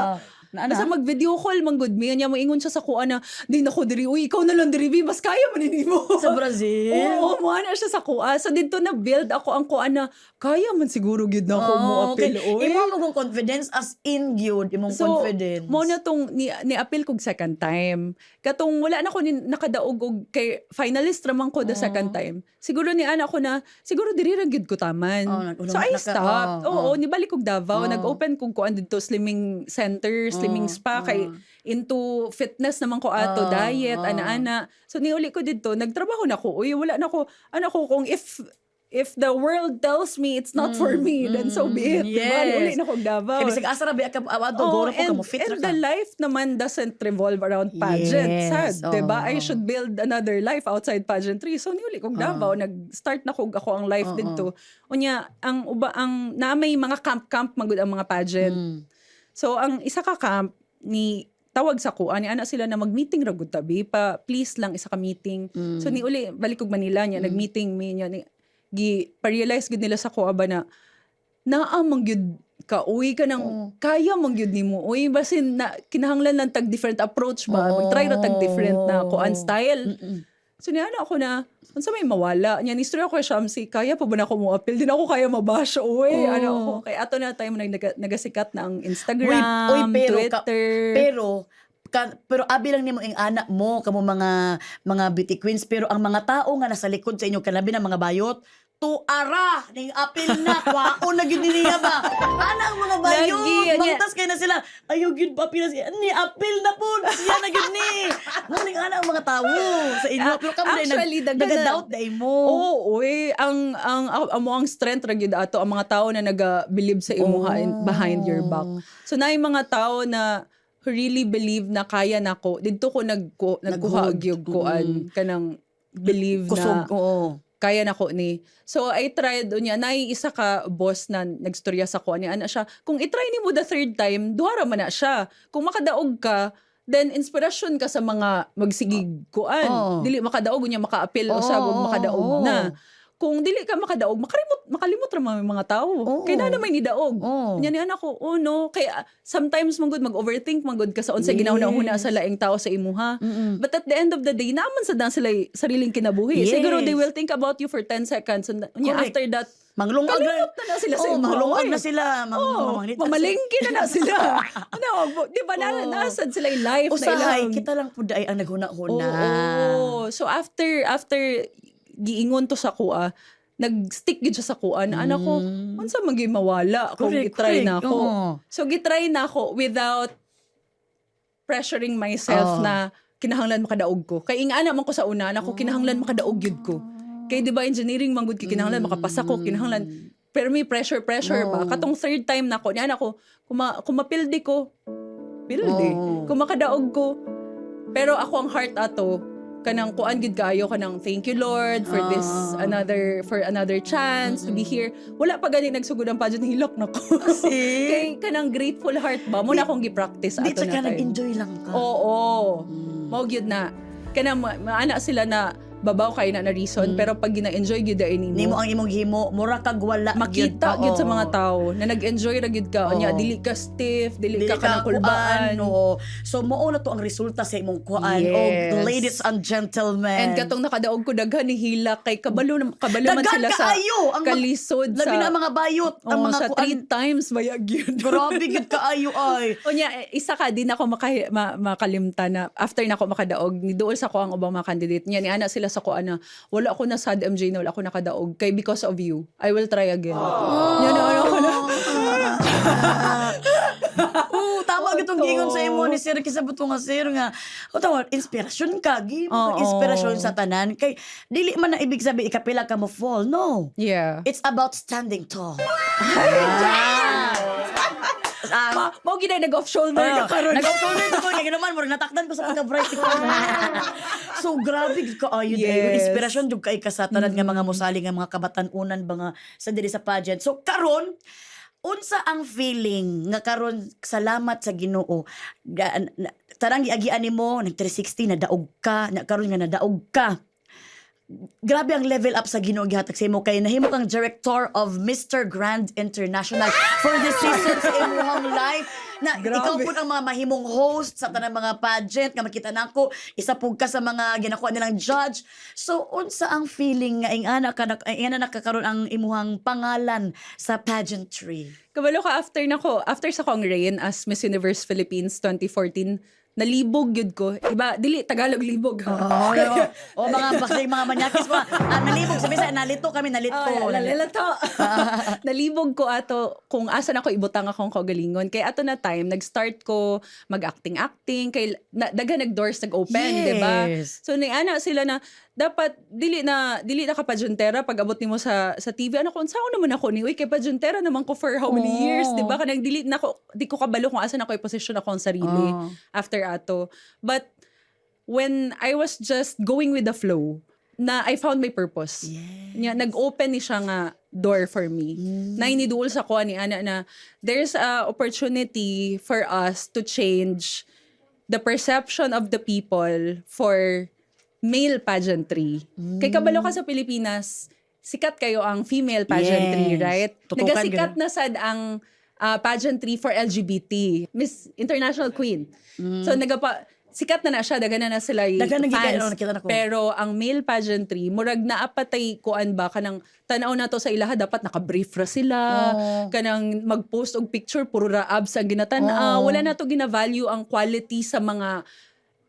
basta mag-video call man good me. Anya mo ingon siya sa kuan na di na ko diri. Uy, ikaw na lang diri, mas kaya man nimo. Sa Brazil? Oo, mo na siya sa kuan. So dito na build ako ang kuan na kaya man siguro gyud na ako mo appeal. Uy. Imo mo confidence as in gyud imong confidence. Mo na tong ni appeal kog second time. Katong wala na ko ni nakadaog og kay finalist ramang ko the second time. Siguro ni ana ko na siguro diri ra gyud ko taman. So I stopped. Oo, nibalik kog Davao, nag-open kog kuan dito slimming center, slimming spa kay into fitness naman ko ato, diet, ana-ana. So niuli ko dito, nagtrabaho na ko. Uy, wala na ko. Ano ko kung if the world tells me it's not for me, then so be it. Yes. Diba? Niuli na kog Davao. Kaya bisag asa ra ba ka awado goro ko kamo fit ra and ka. the life naman doesn't revolve around pageant. Yes, Sad, diba? I should build another life outside pageantry. So niuli kog Davao, nag-start na kog ako ang life dito. Unya, ang na may mga camp magud ang mga pageant. So ang isa ka camp ni tawag sa ko ani ana sila na mag-meeting ra gud tabi pa please lang isa ka meeting. So niuli balik kog Manila nya nag-meeting mi nya pa-realize gud nila sa ko aba na naamang gyud ka uy ka nang kaya mang gyud nimo uy basin na kinahanglan lang tag different approach ba mag-try ra tag different na kuan style. So niya ako na unsa may mawala nya ni istorya ko kay Shamsi kaya pa ba na ako mo appeal din ako kaya mabash uy ano ako kay ato na time nagasikat na ang Instagram, Twitter. Pero abi lang nimo ang anak mo kamo mga beauty queens pero ang mga tao nga nasa likod sa inyo kalabi ng mga bayot tuara ning apil na kwaon na gyud niya ba ana ang mga bayo Lagi, mangtas kay na sila ayo gyud papil siya ni apil na pud siya na gyud ni mo ning ana ang mga tawo sa inyo pero kamo Actually, nag-doubt day mo Oo, ang amo ang strength ra gyud ato ang mga tao na naga-believe sa imuha behind your back. So naay mga tao na who really believe na kaya nako didto ko nagkuha og gyud koan kanang believe kusog na oo kaya nako ni. So I tried unya naay isa ka boss na nagstorya sa ko ani ana siya. Kung i-try nimo the third time, duha ra man na siya. Kung makadaog ka, then inspirasyon ka sa mga magsigig kuan. Oo. Dili makadaog unya maka-appeal usab ug makadaog na. Kung dili ka makadaog, makalimot ra man mga tao. Oo. Kay na naman nidaog. Oo. Nya ni anak ko, oh no, kay sometimes man mag-overthink man gud ka sa unsay ginahuna-huna sa laing tao sa imuha. But at the end of the day, naman sa dang sila sariling kinabuhi. Yes. Siguro they will think about you for 10 seconds and unya Correct. after that, manglungag kalimot na sila sa imuha. manglungag Oy. na sila Mamalingki na sila. Di ba nasad sila yung life na usahay ilang. kita lang pud ay ang naghuna-huna Oo. So after giingon to sa kuha, nag-stick gid siya sa kuha na anak ko, unsa man gyud mawala kung Correct, gitry na correct. ako. Oo. So gitry na ako without pressuring myself Oo. na kinahanglan makadaog ko. Kay ingana man ko sa una, anak ko kinahanglan makadaog gyud ko. Kay di ba engineering man gud kinahanglan makapasa ko, kinahanglan pero may pressure ba. Katong third time na ko, niya ako, kung mapildi ko, pildi. Oo. Kung makadaog ko, pero ako ang heart ato, kanang kuan gid kaayo kanang thank you Lord for this another chance to be here. Wala pa gani nagsugod ang pageant hilak na ko. Kay kanang grateful heart ba mo na akong gi-practice di ato tsaka na time. nag-enjoy lang ka Oo. Mao gyud na kanang maana sila na babaw kay na reason pero pag gina-enjoy gyud ay nimo nimo ang imong himo mura kag wala makita gyud sa mga tao na nag-enjoy ra gyud ka unya Oo. dili ka stiff, dili dili ka kanang kulbaan. no so mao na to ang resulta sa imong kuan Yes. og ladies and gentlemen And katong nakadaog ko daghan ni Hila kay kabalo man Daghan sila sa kaayo ang kalisod labi na sa ang mga bayot ang mga sa kuan 3 times bayag yun. grabe gid kaayo ay Unya, isa ka, di na ako makalimtan na after na ako makadaog, niduol sa ko ang ubang mga candidate niya. Ni ana sila sa ko na, wala ako na sad MJ na wala ako nakadaog. Kay because of you, I will try again. Yan na, ano ko na. tama gitong gingon sa imo ni Sir kisabot ko nga Sir nga tawag inspirasyon ka gimo Oo. inspirasyon sa tanan kay dili man na ibig sabi ikapila ka mo fall no Yeah. it's about standing tall Mao gina nag-off shoulder ka karon. Nag-shoulder ko kaya naman mo natakdan ko sa pagka-bright ko. So grabe gid kaayo Yes. inspirasyon jud kay kasatanan nga mga musali nga mga kabatan-unan ba nga sa diri sa pageant. So karon unsa ang feeling nga karon salamat sa Ginoo tarang giagian nimo nag 360 nadaog ka na karon nga nadaog ka grabe ang level up sa Ginoo gihatag sa imo kay nahimo kang director of Mr. Grand International for the season sa imong life na Grabe. ikaw pud ang mga mahimong host sa tanang mga pageant nga makita nako isa pug ka sa mga ginakuha nilang judge so unsa ang feeling nga ingana ka ingana nakakaroon ang imuhang pangalan sa pageantry Kabalo ka after sa kong reign as Miss Universe Philippines 2014, nalibog yun ko. Iba, dili, Tagalog libog. o mga basay mga manyakis mo nalibog sabi sa nalito kami nalito Nalilito. Nalibog ko ato kung asan ako ibutang akong kaugalingon. Kay ato na time, nag-start ko mag-acting. Kay daghan nag-doors nag-open, Yes. di ba? So, ana sila na, dapat, dili na ka pageantera pag abot nimo sa TV. Ano ko, saan naman ako ni, uy, kay pageantera naman ko for how many years, di ba? Kanang dili na ko, di ko kabalo kung asan ako i-position ako ang sarili after ato. But, when I was just going with the flow, na I found my purpose. Nya nag-open ni siya nga door for me. Na iniduol sa ko ni ana na there's a opportunity for us to change the perception of the people for male pageantry. Kay kabalo ka sa Pilipinas, sikat kayo ang female pageantry, Yes. right? Tutukan Nagasikat na sad ang pageantry for LGBT. Miss International Queen. So sikat na siya, dagan na sila yung Daghan na gid kayo, fans. nakita na ko. Pero ang male pageantry, murag naapatay kuan ba kanang tanaw na to sa ilaha dapat naka-brief ra sila, kanang mag-post og picture puro ra abs ang ginatan. Wala na to gina-value ang quality sa mga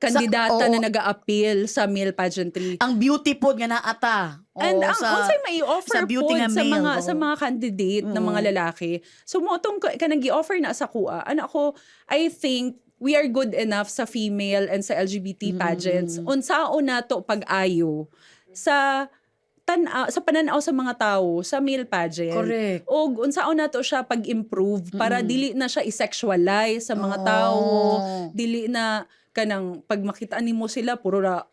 kandidata oo. na nag-a-appeal sa male pageantry. Ang beauty pod nga naata. And Oo, ang unsay may offer sa beauty po nga sa male, mga oo. sa mga candidate ng mga lalaki. So mo tong kanang gi-offer na sa kuha. Ako, I think we are good enough sa female and sa LGBT pageants. Unsaon na to pag-ayo sa sa pananaw sa mga tao sa male pageant. Correct. O unsaon na to siya pag-improve para dili na siya i-sexualize sa mga tao, dili na kanang pag makita nimo sila puro ra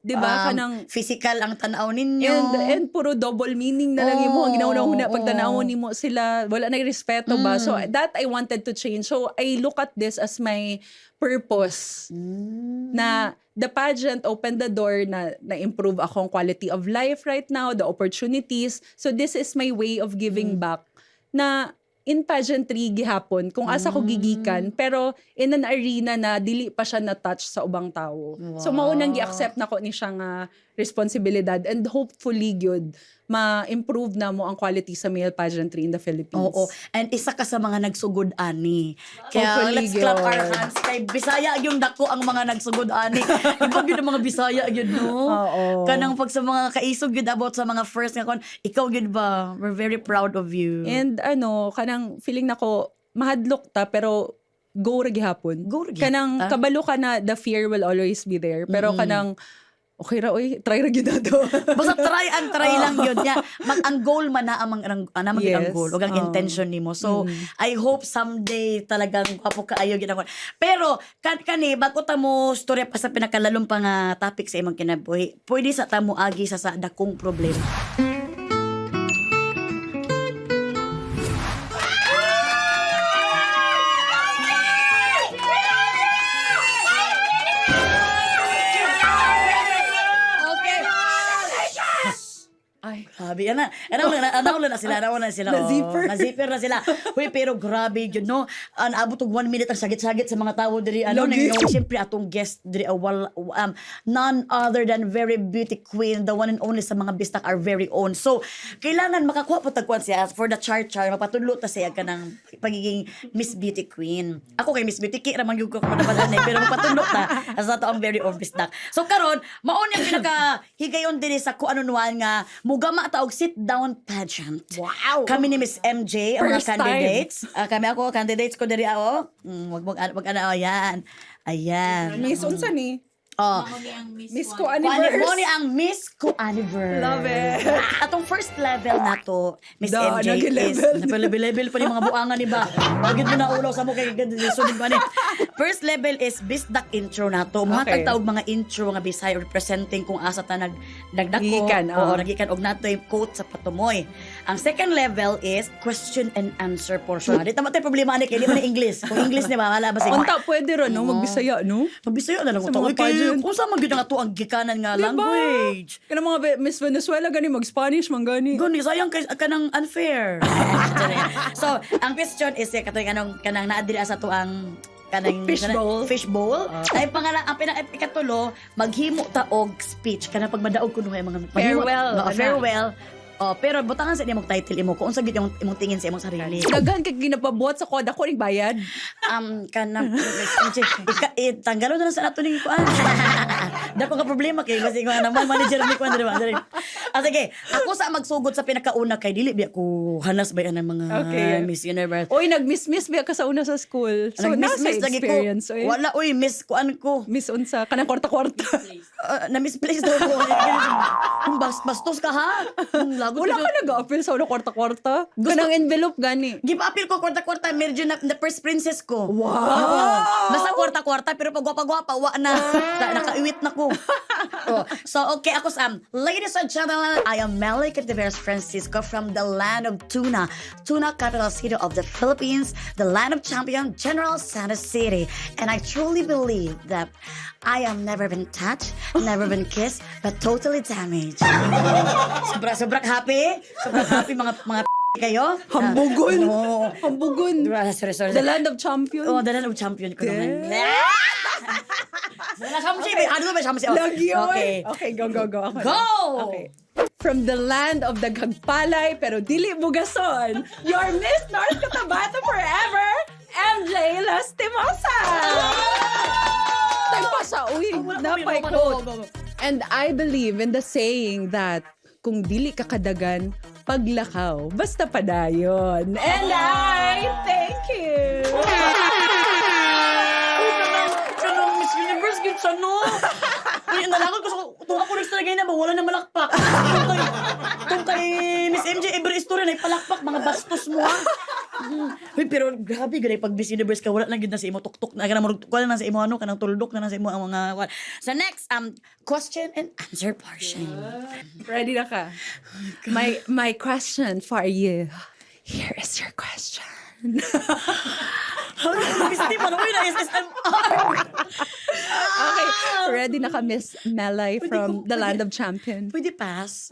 'di ba kanang physical ang tanaw ninyo. and puro double meaning na lang mo ang ginauna pag tanawon nimo sila wala na respeto ba. So that I wanted to change. So I look at this as my purpose na the pageant opened the door na improve akong quality of life right now, the opportunities. So this is my way of giving back na in pageantry gihapon kung asa ko gigikan pero in an arena na dili pa siya na-touch sa ubang tao. So maunang gi-accept nako ni siya nga responsibilidad and hopefully gyud ma-improve na mo ang quality sa male pageantry in the Philippines. Oo. And isa ka sa mga nagsugod ani. Kaya Hopefully, let's clap our yun. hands. Kay Bisaya yung dako ang mga nagsugod ani. Ibag yun ang mga Bisaya yun, no? Oo. Kanang pag sa mga kaisog yun about sa mga first nga kon, ikaw yun ba? We're very proud of you. And kanang feeling nako mahadlok ta pero go ra gihapon. Go ra gihapon Kanang ta. kabalo ka na the fear will always be there. Pero kanang okay ra oy, try ra gyud ato. Basta try and try lang yun. Yeah, ang goal man na ang ang Yes. goal o ang intention nimo. So I hope someday talagang kapo kaayo ginako. Pero kani bago ta mo storya pa sa pinakalalong pa nga topic sa imong kinabuhi. Pwede sa tamo agi sa dakong problema. Ay, Grabe, yan na. Anaw na sila. Na-zipper. Na-zipper na sila. Uy, pero grabe yun, no? Abot og 1 minute ang sagit-sagit sa mga tao diri. Lagi. Siyempre, atong guest diri, none other than very beauty queen, the one and only sa mga bistak, our very own. So, kailangan makakuha po tagkuhan siya for the char, mapatudlo ta siya ka ng pagiging Miss Beauty Queen. Ako kay Miss Beauty, kira man yung ko madabalan pero mapatudlo ta sa ato ang very own bistak. So, karon maon yung pinaka-higayon diri sa kuanunuan nga mugama ta og sit-down pageant. Wow. Kami ni Miss MJ, ang mga First time. candidates. Candidates ko diri ako. Wag yan. Ayan. Miss unsa ni? Oh. Miss ko anniversary. Mo ni ang Miss ko anniversary. Love it. Atong first level na to, Miss Da, MJ is nag-level. level pa ni mga buangan ni ba. Bagid mo na ulo sa mo kay sunod ba ni. First level is bisdak intro na to. Mga Okay. tawag mga intro nga Bisaya representing kung asa ta nagdako. Gikan, Oo, nagikan og nato yung quote sa patumoy. Ang second level is question and answer portion. Di tama tayo problema ni kay di man ni English. Kung English ni ba wala ba sa Unta pwede ro no magbisaya no? Mabisaya na lang Sa ito. mga pageant. Kung saan magyud nga ito ang gikanan nga Diba? language. Kanang mga Miss Venezuela gani mag-Spanish man gani. Gani, sayang ka ng unfair. So, ang question is, katoy kanang naadiri sa to ang kanang Fishbowl. Fishbowl. Ay pangalan ang ikatulo, maghimo ta og speech kanang pagmadaog kuno ay mga Farewell, No, ana. farewell. Oh, pero butangan sa imong title imo ko unsa gid imong tingin sa imong sarili. Daghan kay ginapabuhat sa koda ko ning bayad. Kanang tanggalo na lang sa nato ning kuan. Dako ka problema kay basi ko naman manager mi kuan diba. Sige, ako sa magsugod sa pinakauna kay dili biya ko hanas ba yan ang mga Okay. Miss Universe. Oy, nag-miss biya ka sa una sa school. So nasa Nag-miss lagi ko. experience oy. Wala oy miss kuan ko. Miss unsa kanang kwarta-kwarta. Na-misplace daw ko. Bastos ka ha? Lagot Wala ka. ka nag-appeal sa una kwarta-kwarta. Kanang envelope gani. Give-appeal ko kwarta-kwarta, medyo na the first princess ko. Wow! Oo. Basta kwarta-kwarta, pero pag gwapa-gwapa, wa na. Nakaiwit na ko. Oh. So, okay, ako sa ladies and gentlemen, I am Melly Cativeros Francisco from the land of Tuna. Tuna, capital city of the Philippines, the land of champion, General Santos City. And I truly believe that I am never been touched, never been kissed, but totally damaged. Sobrang happy. Sobrang happy mga kayo. Hambugon. No. Hambugon. Sorry. The land of champion. Oh, the land of champion ko naman. Ano ba siya? Lagi Okay. Okay, go. Ako na. Go! Okay. From the land of daghagpalay pero dili bugason, your Miss North Cotabato forever, MJ Lastimosa! Tay pa sa uy. Napay quote. And I believe in the saying that kung dili ka kadagan, paglakaw, basta padayon. And I thank you. Kanang Miss Universe, gid siya, no? Uy, nalakot ko sa tunga ko next na ba, wala na malakpak. Itong kay Miss MJ, every story na ipalakpak, mga bastos mo, ha? Uy, pero grabe, ganay pag Miss Universe ka, wala na gid na sa imo, tuktok na, kanang wala na sa imo, ano, kanang tuldok na sa imo, ang mga, so next, question and answer portion. Ready na ka? My question for you. Here is your question. Miss Tim, ano, uy, na SSMR. Okay, ready na ka, Miss Melay from the Land of Champion. Pwede pass.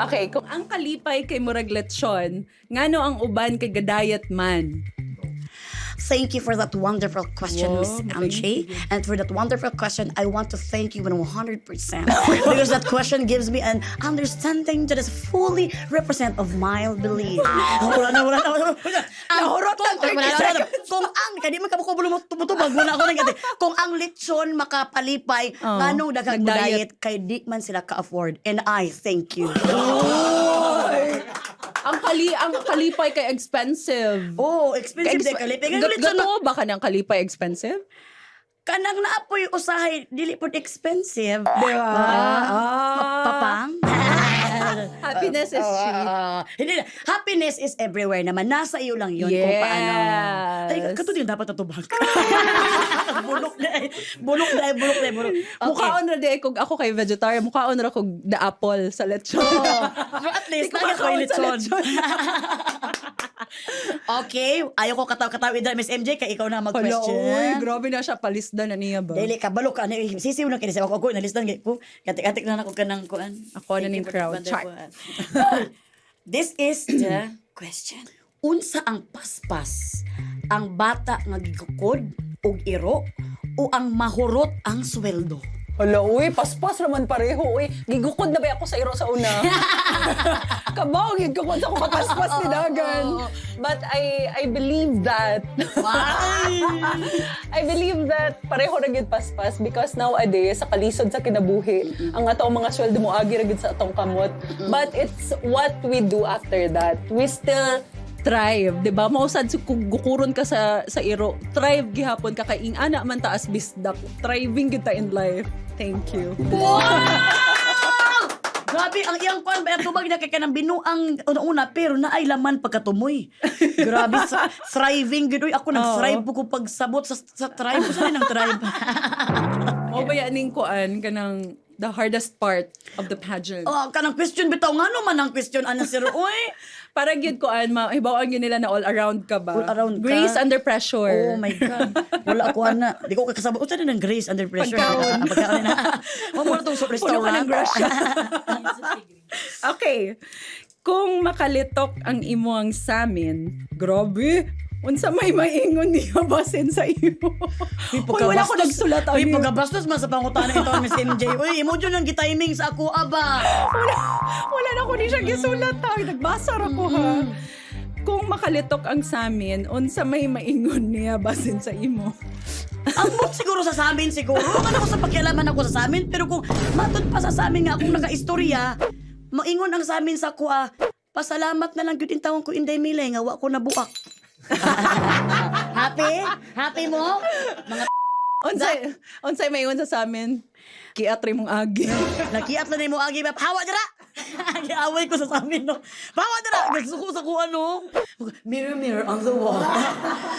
Okay, kung ang kalipay kay murag lechon, ngano ang uban kay gadayat man? Thank you for that wonderful question, Wow, Miss MJ. thank And for that wonderful question, I want to thank you 100%. Because that question gives me an understanding that is fully represent of my belief. Wala na. Nahurot lang, 30 seconds. Kung ang, kaya di man ka mo tumutubag, wala ako nang kung ang lechon makapalipay, Oh, nganong daghang nag-diet. diet, kay di man sila ka-afford. And I thank you. ang kalipay kay expensive. Oh, expensive din kalipay. Kaya lechon Gato ba ka ng kalipay expensive? kanang naapoy usahay dili pod expensive, di ba? Papang. Happiness is cheap. Hindi na. Happiness is everywhere naman. Nasa iyo lang yun kung paano. Ay, Yes. kato din dapat natubag. Bulok na. Okay. Mukhaon ra di kung ako kay vegetarian, mukhaon ra kog the apple sa lechon. So at least, Di ko nagyan ko makaon yung sa lechon. Okay, ayaw ko kataw-kataw ida, Miss MJ, kay ikaw na Hala, mag-question. uy, grabe na siya, palisda na niya ba? Dili ka, balok ka. Sisiw lang kinisa. Ako, nalistan ko. Katik-katik na ako ka ng kuan. Ako na ning crowd. Chart. This is the question. Unsa ang paspas? Ang bata nga gigukod og iro o ang mahurot ang sweldo? Hala, uy, paspas naman pareho, uy. Gigukod na ba ako sa iro sa una? Kabaw, gigukod ako kapaspas ni Dagan. But I believe that. I believe that pareho na gid paspas because nowadays, sa kalisod sa kinabuhi, ang atong mga sweldo mo agi ra gid sa atong kamot. But it's what we do after that. We still Thrive, di ba? Mausad kung gukuron ka sa iro, thrive gihapon ka kay ing ana man taas bisdak. Thriving kita in life. Thank you. Grabe, ang iyang pan, ba tubag na kay kanang binuang una pero naay laman pagkatumoy. Grabe, thriving gid. Uy, ako nag-thrive ko pagsabot sa thrive. Sa nang thrive. O ba yaning kuan kanang the hardest part of the pageant? Oh, kanang question bitaw ngano man ang question ana sir. Uy, Para gyud kuan mahibawaan gyud nila na all around ka ba? All around ka? Grace under pressure. oh my God. Wala ako ana. Di ko kasabot. Unsa din ang grace under pressure? Pagkaon. Pagkaon na. Mo to sa Puno ka restaurant. ng grasya. Okay. Kung makalitok ang imuang samin, grabe, unsa may maingon niya basin sa iyo. Uy, wala ko nagsulat. Uy, Ano? pagkabastos man sa pangutana ito, Miss MJ. Uy, imo dyan ang gitiming sa ako, aba. Wala na ko ni siya gisulat. Nagbasa ra ko ha. Kung makalitok ang samin, unsa may maingon niya basin sa imo. Ang mood siguro sa samin siguro. Ano ko sa pakialaman ako sa samin. Pero kung matod pa sa samin nga akong naka-istorya, maingon ang samin sa kuha, pasalamat na lang yun tawang ko Inday Milay nga wa ko nabuak. Happy? Happy mo? Mga Unsay maingon sa samin? Kiatri mong agi. nakiat na mo agi ba? Hawa dira! Giaway ko sa samin, no? Hawa dira! Gusto ko sa kuha, no? Mirror, mirror on the wall.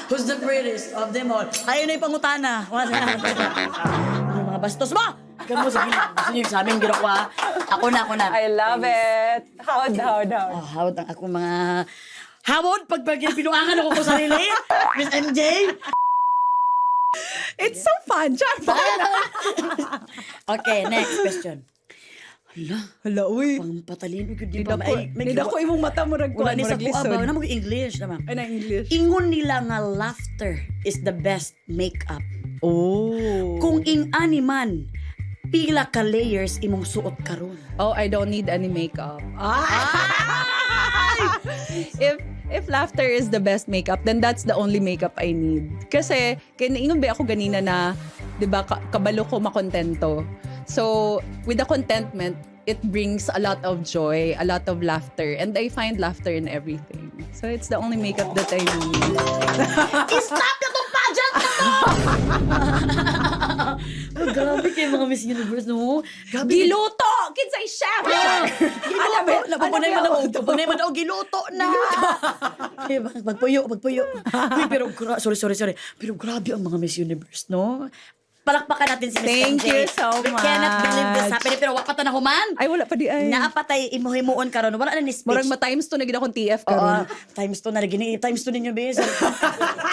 Who's the prettiest of them all? Ayun na yung pangutana. Ang mga bastos mo! Ganun mo, sige. Gusto niyo yung sa amin, giro ko, ha? Ako na. I love it. Howd. Oh, hawad ang akong mga... Hawad, pag pinuangan ako ko sarili. Miss MJ. It's so fun, Char. Okay, next question. Hala, uy. Pang patalino ko di Nida ba? ko, nida ko imong mata mo Wala ni sa murag kuha ba? lisod. Wala mo English naman. Ay, na English. Ingon nila nga laughter is the best makeup. Oh. Kung ing-ani man, pila ka layers imong suot karon. Oh, I don't need any makeup. If laughter is the best makeup, then that's the only makeup I need. Kasi, kaya naingon ba ako ganina na 'di ba, kabalo ko makontento. So, with the contentment, it brings a lot of joy, a lot of laughter, and I find laughter in everything. So, it's the only makeup that I need. Stop na tong pageant na to! Oh, grabe kayo mga Miss Universe, no? Grabe. Giluto! Kinsay chef! Giluto! Napapunay man ako, giluto na! Okay, magpuyo. Uy, pero, sorry. Pero grabe ang mga Miss Universe, no? Palakpakan natin si Miss Thank MJ. you so We cannot believe this much. happening. Pero wala pa to na human. Ay, wala pa di ay. Naapatay imuhimuon karon. Wala na ni speech. Murag ma-times to na gid akong TF Oo, karon. times 2 na lagi. Times 2 ninyo, be.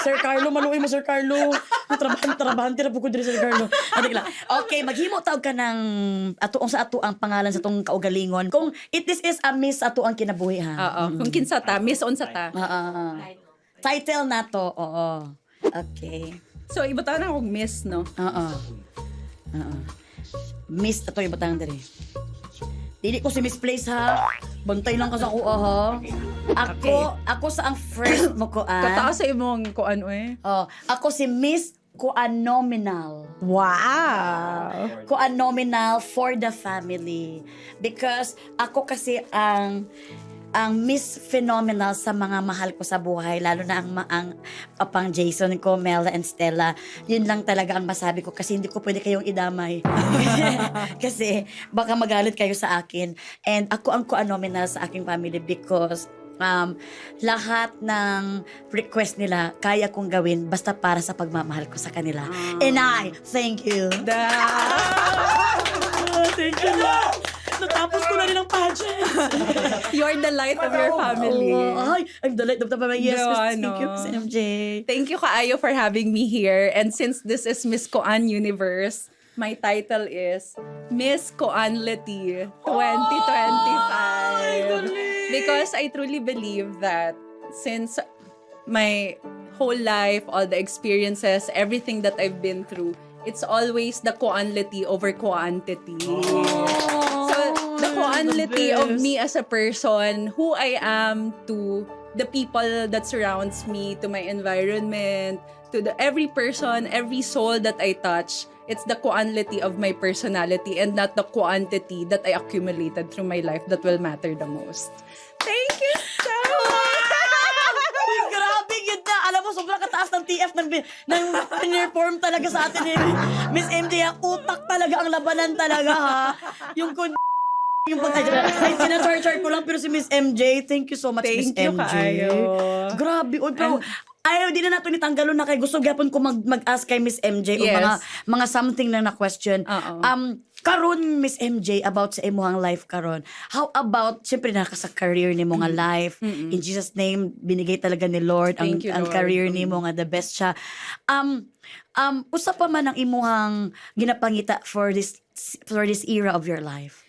Sir Carlo, maluoy mo, Sir Carlo. Trabahan, tira po ko diri, Sir Carlo. Okay, maghimo tawag ka ng ato ang pangalan sa tong kaugalingon. Kung this is a miss ato ang kinabuhi, ha? Oo. Kung kinsa ta, miss on sa ta. Title na to, oo. Okay. So, ibutaw na akong miss, no? Oo. Miss ato yung batang diri. Dili ko si Miss Place, ha? Bantay lang ka sa kuha, ha? Ako sa ang first mo ko, Kataas sa imong ko ano eh. Oh, ako si Miss Kuanominal. Wow! Kuanominal for the family. Because ako kasi ang Miss Phenomenal sa mga mahal ko sa buhay, lalo na ang pang Jason ko, Mela and Stella. Yun lang talaga ang masabi ko kasi hindi ko pwede kayong idamay. Kasi baka magalit kayo sa akin. And ako ang Kuanominal sa aking family because lahat ng request nila kaya kong gawin basta para sa pagmamahal ko sa kanila. And I thank you. Thank you. Natapos ko na rin ang pageant. You're the light of your family. Ay, I'm the light of the family. Yes, No, thank ano. you, Miss MJ. Thank you, Kaayo, for having me here. And since this is Miss Koan Universe, my title is Miss Koan Leti 2025. Because I truly believe that since my whole life, all the experiences, everything that I've been through, it's always the quality over quantity. So, the quality of me as a person, who I am to the people that surrounds me, to my environment, to every person, every soul that I touch, it's the quality of my personality and not the quantity that I accumulated through my life that will matter the most. Thank you so much! Ay, grabe, yun na. Alam mo, sobrang kataas ng TF ng perform talaga sa atin ni Miss MJ. Ang utak talaga, ang labanan talaga, ha? Yung sinachar-char ko lang, pero si Miss MJ, thank you so much, Miss Thank you, MJ. Kaayo. Grabe. Uy, pero ayaw, di na nato ni tanggalon na kay gusto gyapon ko mag-ask kay Miss MJ o Yes. mga something lang na question. Oo. Karon Miss MJ about sa imong life karon. How about syempre naka sa career nimo nga life. In Jesus name binigay talaga ni Lord Thank you, ang Lord. career nimo nga the best siya. Usa pa man ang imuhang ginapangita for this era of your life.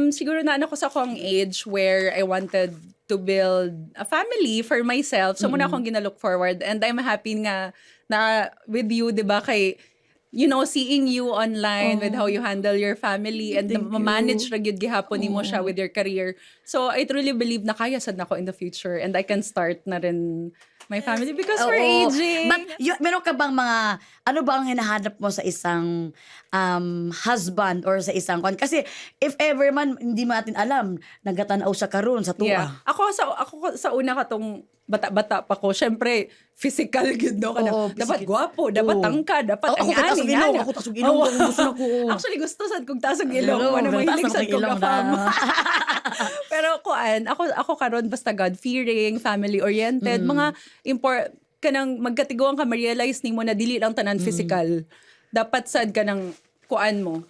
Siguro na ako sa akong age where I wanted to build a family for myself. So, muna akong ginalook forward. And I'm happy nga na with you, di ba, kay, you know, seeing you online with how you handle your family and ma-manage ra gyud gihapon nimo siya with your career. So, I truly believe na kaya sad nako in the future and I can start na rin my family because we're Oo. aging. But meron ka bang mga, ano ba ang hinahanap mo sa isang husband or sa isang kon? Kasi if ever man, hindi natin alam, nagatanaw sa karon sa tuwa. Yeah. Ako sa una katong bata-bata pa ko, syempre physical gud no kana. Oo, Dapat physical. gwapo, dapat Oo. tangka, dapat Ako kay tasog ilong, ako tasog ilong, Oo. gusto na ko. Actually gusto sad kog tasog ilong, Ilong, ano taas mahilig na sad kong kog ilong afam. na. Pero ako karon basta God-fearing, family-oriented, mga kanang magkatiguan ka ma-realize nimo na dili lang tanan physical. Dapat sad ka ng kuan mo.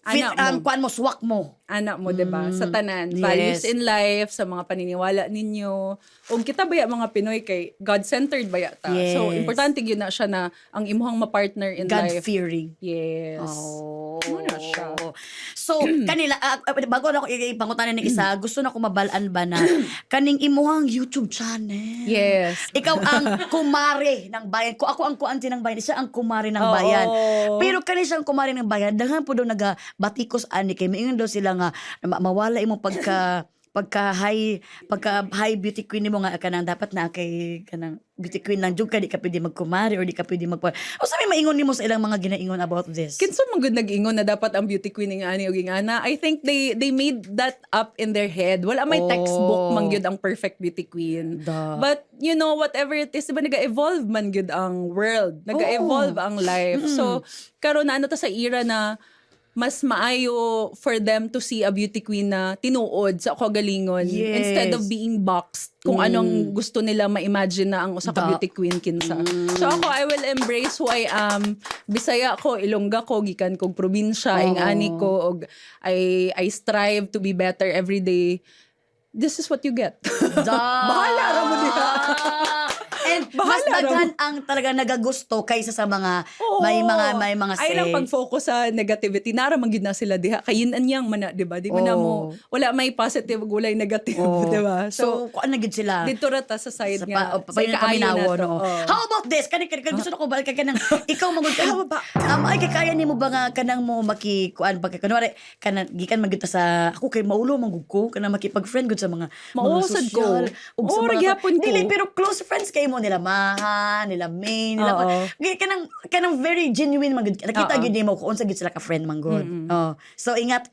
Anak mo. Kuan mo, swak mo. Anak mo, 'di ba? Sa tanan, yes. values in life, sa mga paniniwala ninyo. Ug kita baya mga Pinoy kay God-centered baya ta. So Yes. importante gyud na siya na ang imuhang ma-partner in life. God-fearing. Yes. Oh. Muna siya. So, kanila, bago na ako ipangutanan ng isa, gusto na ko mabalaan ba na kaning imuhang YouTube channel. Yes. Ikaw ang kumare ng bayan. Ako ang kuanti ng bayan. Siya ang kumare ng Oo. bayan. Pero kani siyang kumare ng bayan, daghan po daw nagabatikos ani kay maingon daw sila nga mawala imong pagka high beauty queen nimo nga kanang dapat na kay kanang beauty queen lang jud ka di ka pwede magkumari or di ka pwede o sa may maingon nimo sa ilang mga ginaingon about this? Kinsa man gud nag-ingon na dapat ang beauty queen ng ani ug ingana. I think they made that up in their head. Wala may textbook man gyud ang perfect beauty queen. But you know, whatever it is, diba naga-evolve man gyud ang world. Naga-evolve ang life. So karon na ano ta sa era na mas maayo for them to see a beauty queen na tinuod sa kagalingon instead of being boxed kung anong gusto nila ma-imagine na ang usa ka beauty queen kinsa. So ako, I will embrace who I am. Bisaya ko, Ilongga ko, gikan kog probinsya, ingani ko, og I strive to be better every day. This is what you get. Bahala ra mo diha. And mas daghan ang talaga nagagusto kaysa sa mga may mga say. Ay lang pag-focus sa negativity, nara man gid na sila diha. Kayin anyang man, di ba? Di man na mo wala may positive ug walay negative, di ba? So kuan na gid sila. Dito ra ta sa side nga. Sa paminawo, no. How about this? Kani gusto na ko ba kanang ikaw magud ay kaya nimo ba nga kanang mo makikuan pag kunwari kanang gikan magud ta sa ako kay maulo manggug ko kanang makipag-friend gud sa mga mausad ko ug sa mga gyapon ko. Dili pero close friends kay mo nila Maha, nila May, nila kanang very genuine magud. Nakita gyud nimo kung unsa gyud sila ka friend manggod. So ingat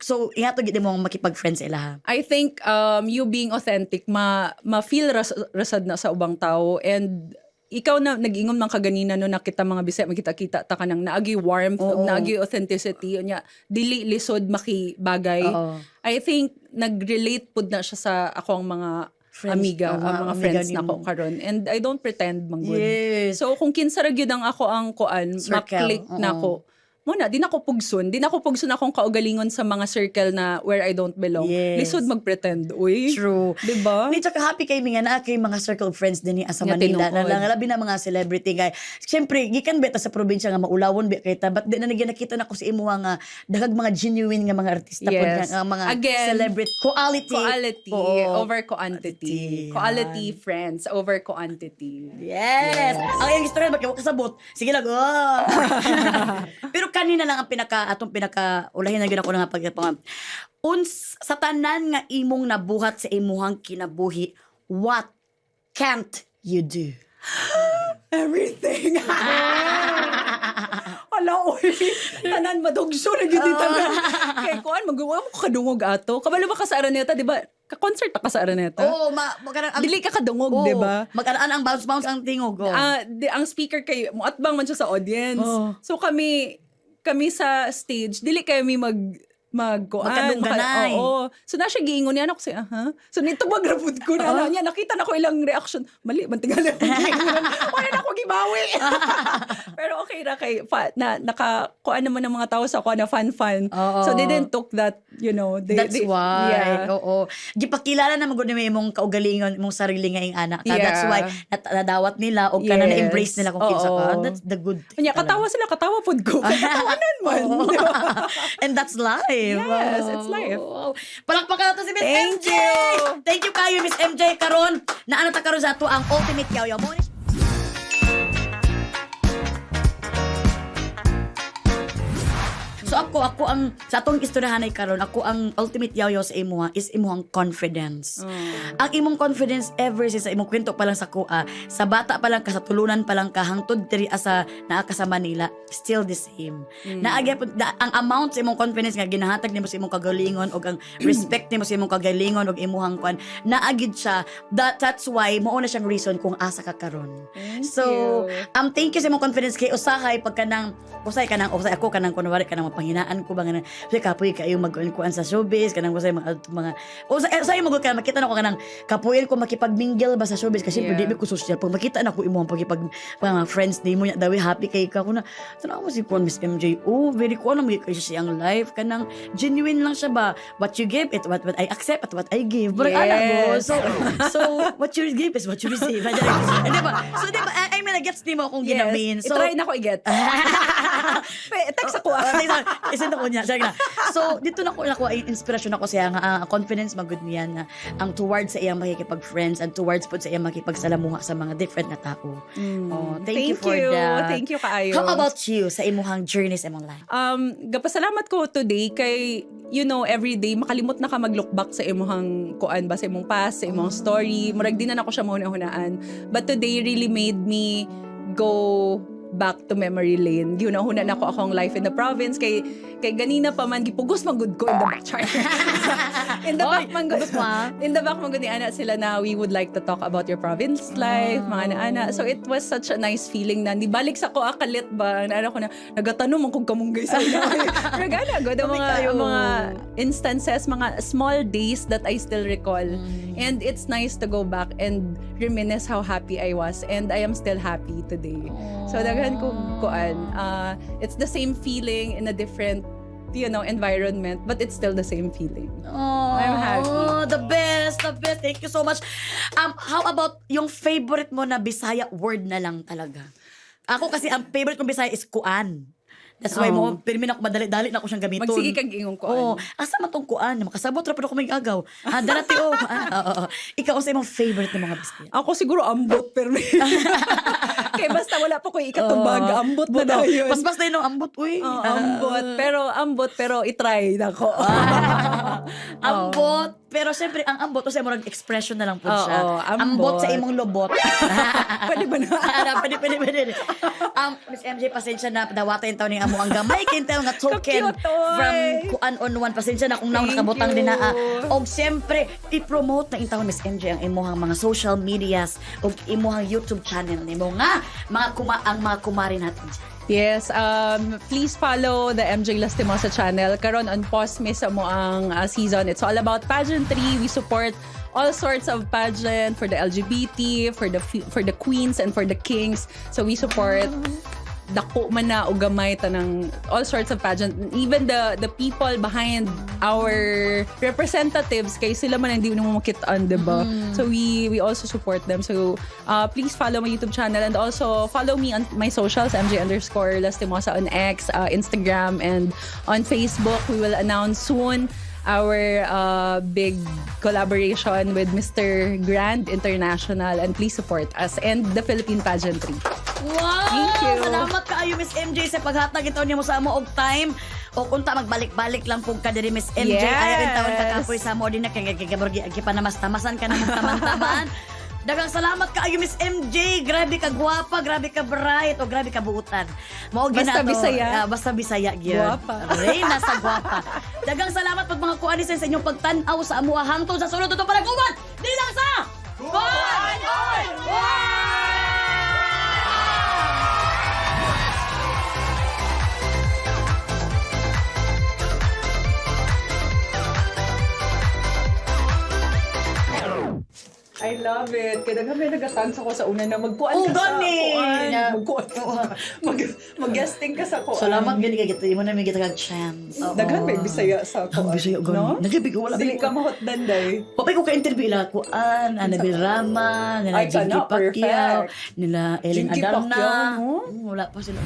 gid mo makipag-friend sa ilaha. I think you being authentic ma-feel rasad na sa ubang tao, and ikaw na nag-ingon man kaganina no nakita mga bisaya makita-kita ta kanang naagi warmth ug naagi authenticity unya dili lisod makibagay. I think nag-relate pud na siya sa akong mga amiga, ang mga friends na ko karon, and I don't pretend manggod. So kung kinsa ra gyud ang ako ang kuan, ma-click na ko. Muna, di na ko pugson akong kaugalingon sa mga circle na where I don't belong. Lisod mag-pretend, uy. True. Diba? Ni tsaka happy kay mga na kay mga circle of friends din ni sa Nga Manila. tinuod. Labi na mga celebrity kay. Siyempre, gikan beta sa probinsya nga maulawon bi kay ta, but di na nakita na ko sa imo nga daghang mga genuine nga mga artista pod nga mga celebrity quality over quantity. Quality friends over quantity. Yes. Ang iyang istorya bakit kasabot. Sige lang. Pero kanina lang ang atong ulahin na gyud ako nga pagpang sa tanan nga imong nabuhat sa imuhang kinabuhi, what can't you do? Everything. Wala, oy. Tanan madugso na gyud dito. Kay kuan magawa mo kadungog ato. Kabalo ba ka sa Araneta, di ba? Ka-concert ka sa Araneta? Oo, dili ka kadungog, di ba? Mag-anaan ang bounce ang tingog. Ang speaker kay muatbang man siya sa audience. So kami sa stage, dili kami magkadungganay. So na siya giingon niya ako siya, So nito magrapod ko na niya, nakita na ko ilang reaction. Mali, mantingal ako giingon. Wala na ako gibawi. Pero okay ra kay nakakuan naman ng mga tao sa kuan na fan. So they didn't took that, That's why. Yeah. Oo. Gipakilala na magud nimo imong kaugalingon, imong sarili nga ing anak. That's why nadawat nila o kana na-embrace nila kung kinsa ka. That's the good thing. Kanya katawa pud ko. Katawanan man. And that's life. Yes, it's life. Palakpakan nato si Miss Thank MJ. you. Thank you kayo, Miss MJ. Karon, naano ta karon sa ato ang ultimate yaw-yaw mo. So ako ang sa atong istoryahanay karon, ako ang ultimate yaw-yaw sa imuha is imuhang confidence. Ang imong confidence ever since sa imong kwento pa lang sa kuha, sa bata pa lang ka, sa tulunan pa lang ka, hangtod diri asa naa ka sa Manila, still the same. Naagya ang amount sa imong confidence nga ginahatag nimo sa imong kagalingon og ang respect nimo sa imong kagalingon og imuhang kwan, naagid siya. That's why mao na siyang reason kung asa ka karon. So, thank you sa imong confidence kay usahay pagka nang usay ako kanang kunwari kanang panghinaan ko ba nga kasi kapoy kayo magkuan sa showbiz kanang usay mga usay magud ka makita na ko kanang kapoy ko makipagmingle ba sa showbiz kasi di ko social pag makita na ko imong mga friends di mo nya dawi happy kay ka kuna tanaw mo si Kuan Miss MJ very cool na mo kay siyang life kanang genuine lang siya ba what you give it what I accept at what I give but ana go so what you give is what you receive di ba so di ba I mean gets di mo kung ginamin so try na ko i-get. Text ako. Isin ko niya. Siya na. So, dito na ko nakuha yung inspirasyon ako siya nga confidence magud niya na ang towards sa iyang makikipag-friends and towards po sa iyang makipagsalamuha sa mga different na tao. Oh, thank you for that. Thank you kaayo. How about you sa imuhang journey sa imong life? Gapasalamat ko today kay, every day makalimot na ka mag-look back sa imong kuan ba, sa imong past, sa imong story. Murag di na ako siya mahuna-hunaan. But today really made me go back to memory lane. Gihuna-huna na ko akong life in the province kay ganina pa man gipugos magud ko in the back chart. In the back man gud in the back man gud ni ana sila na we would like to talk about your province life, mga ana. So it was such a nice feeling na di balik sa ko akalit ba na ko na nagatanong man kung kamunggay sa ina. Regana gud ang mga instances, mga small days that I still recall. And it's nice to go back and reminisce how happy I was, and I am still happy today. So daghan ko kuan. It's the same feeling in a different environment, but it's still the same feeling. Oh, I'm happy. The best. Thank you so much. How about yung favorite mo na Bisaya word na lang talaga? Ako kasi ang favorite kong Bisaya is kuan. That's why mo, pirmin ako madali-dali na ako siyang gamiton. Magsige kang ingong kuan. Oo. Asa man tong kuan? Makasabot ra pa ako may agaw. Darati o. Ikaw sa imong favorite na mga Bisaya? Ako siguro ambot pero kay basta wala pa ko ikatubag, ambot na daw yun. Pas na yun ang ambot, uy. Ambot pero i-try na ko. Ambot. Pero siyempre, ang ambot, kasi murag expression na lang po siya. Ambot. Sa imong lobot. Pwede ba na? Pwede. Miss MJ, pasensya na, dawata yung taon ng amo ang gamay. Kintaw nga token from kuan on one. Pasensya na kung naong nakabutang din na. O siyempre, i-promote na yung taon, Miss MJ, ang imuhang mga social medias o imuhang YouTube channel ni mo nga, ang mga kumari natin dyan. Yes, please follow the MJ Lastimosa channel. Karon on pause sa mo ang season. It's all about pageantry. We support all sorts of pageant for the LGBT, for the queens and for the kings. So we support dako man na o gamay tanang all sorts of pageant, even the people behind our representatives kay sila man hindi mo makitaan, diba? So we also support them. So please follow my YouTube channel and also follow me on my socials, MJ_Lastimosa on X, Instagram, and on Facebook. We will announce soon our big collaboration with Mr. Grand International, and please support us and the Philippine pageantry. Wow! Thank you. Salamat kaayo, Miss MJ, sa paghatag ito niyo mo sa amo og time. O kunta magbalik-balik lang po ka diri, Miss MJ. Yes. Ayaw yung taon ka kapoy sa mo din na kaya pa na mas tamasan ka na mas taman-taman. Dagang salamat kaayo, Miss MJ. Grabe ka gwapa, grabe ka bright, o grabe ka buutan. Basta Bisaya. Basta Bisaya gyud. Gwapa. Reyna sa gwapa. Dagang salamat pag mga kuani sa inyong pagtan-aw sa amuha hangtod sa sunod ito palaguban. Dili lang sa Kuan on! I love it. Kaya kami nag-thanks ako sa una na magkuan Oh, ka gani! Mag-guesting ka sa kuan. Salamat gani kay kita imo na may kita kag chance. Daghan may Bisaya sa kuan. Bisaya no? gani. Nagibig wala Dili ka mahotdan day. Papay ko ka-interview ila kuan, Ana Bilrama, nila Ay, Jinky kana, Pacquiao, perfect. nila Ellen Jinky Adarna. Pacquiao, no? Wala pa sila.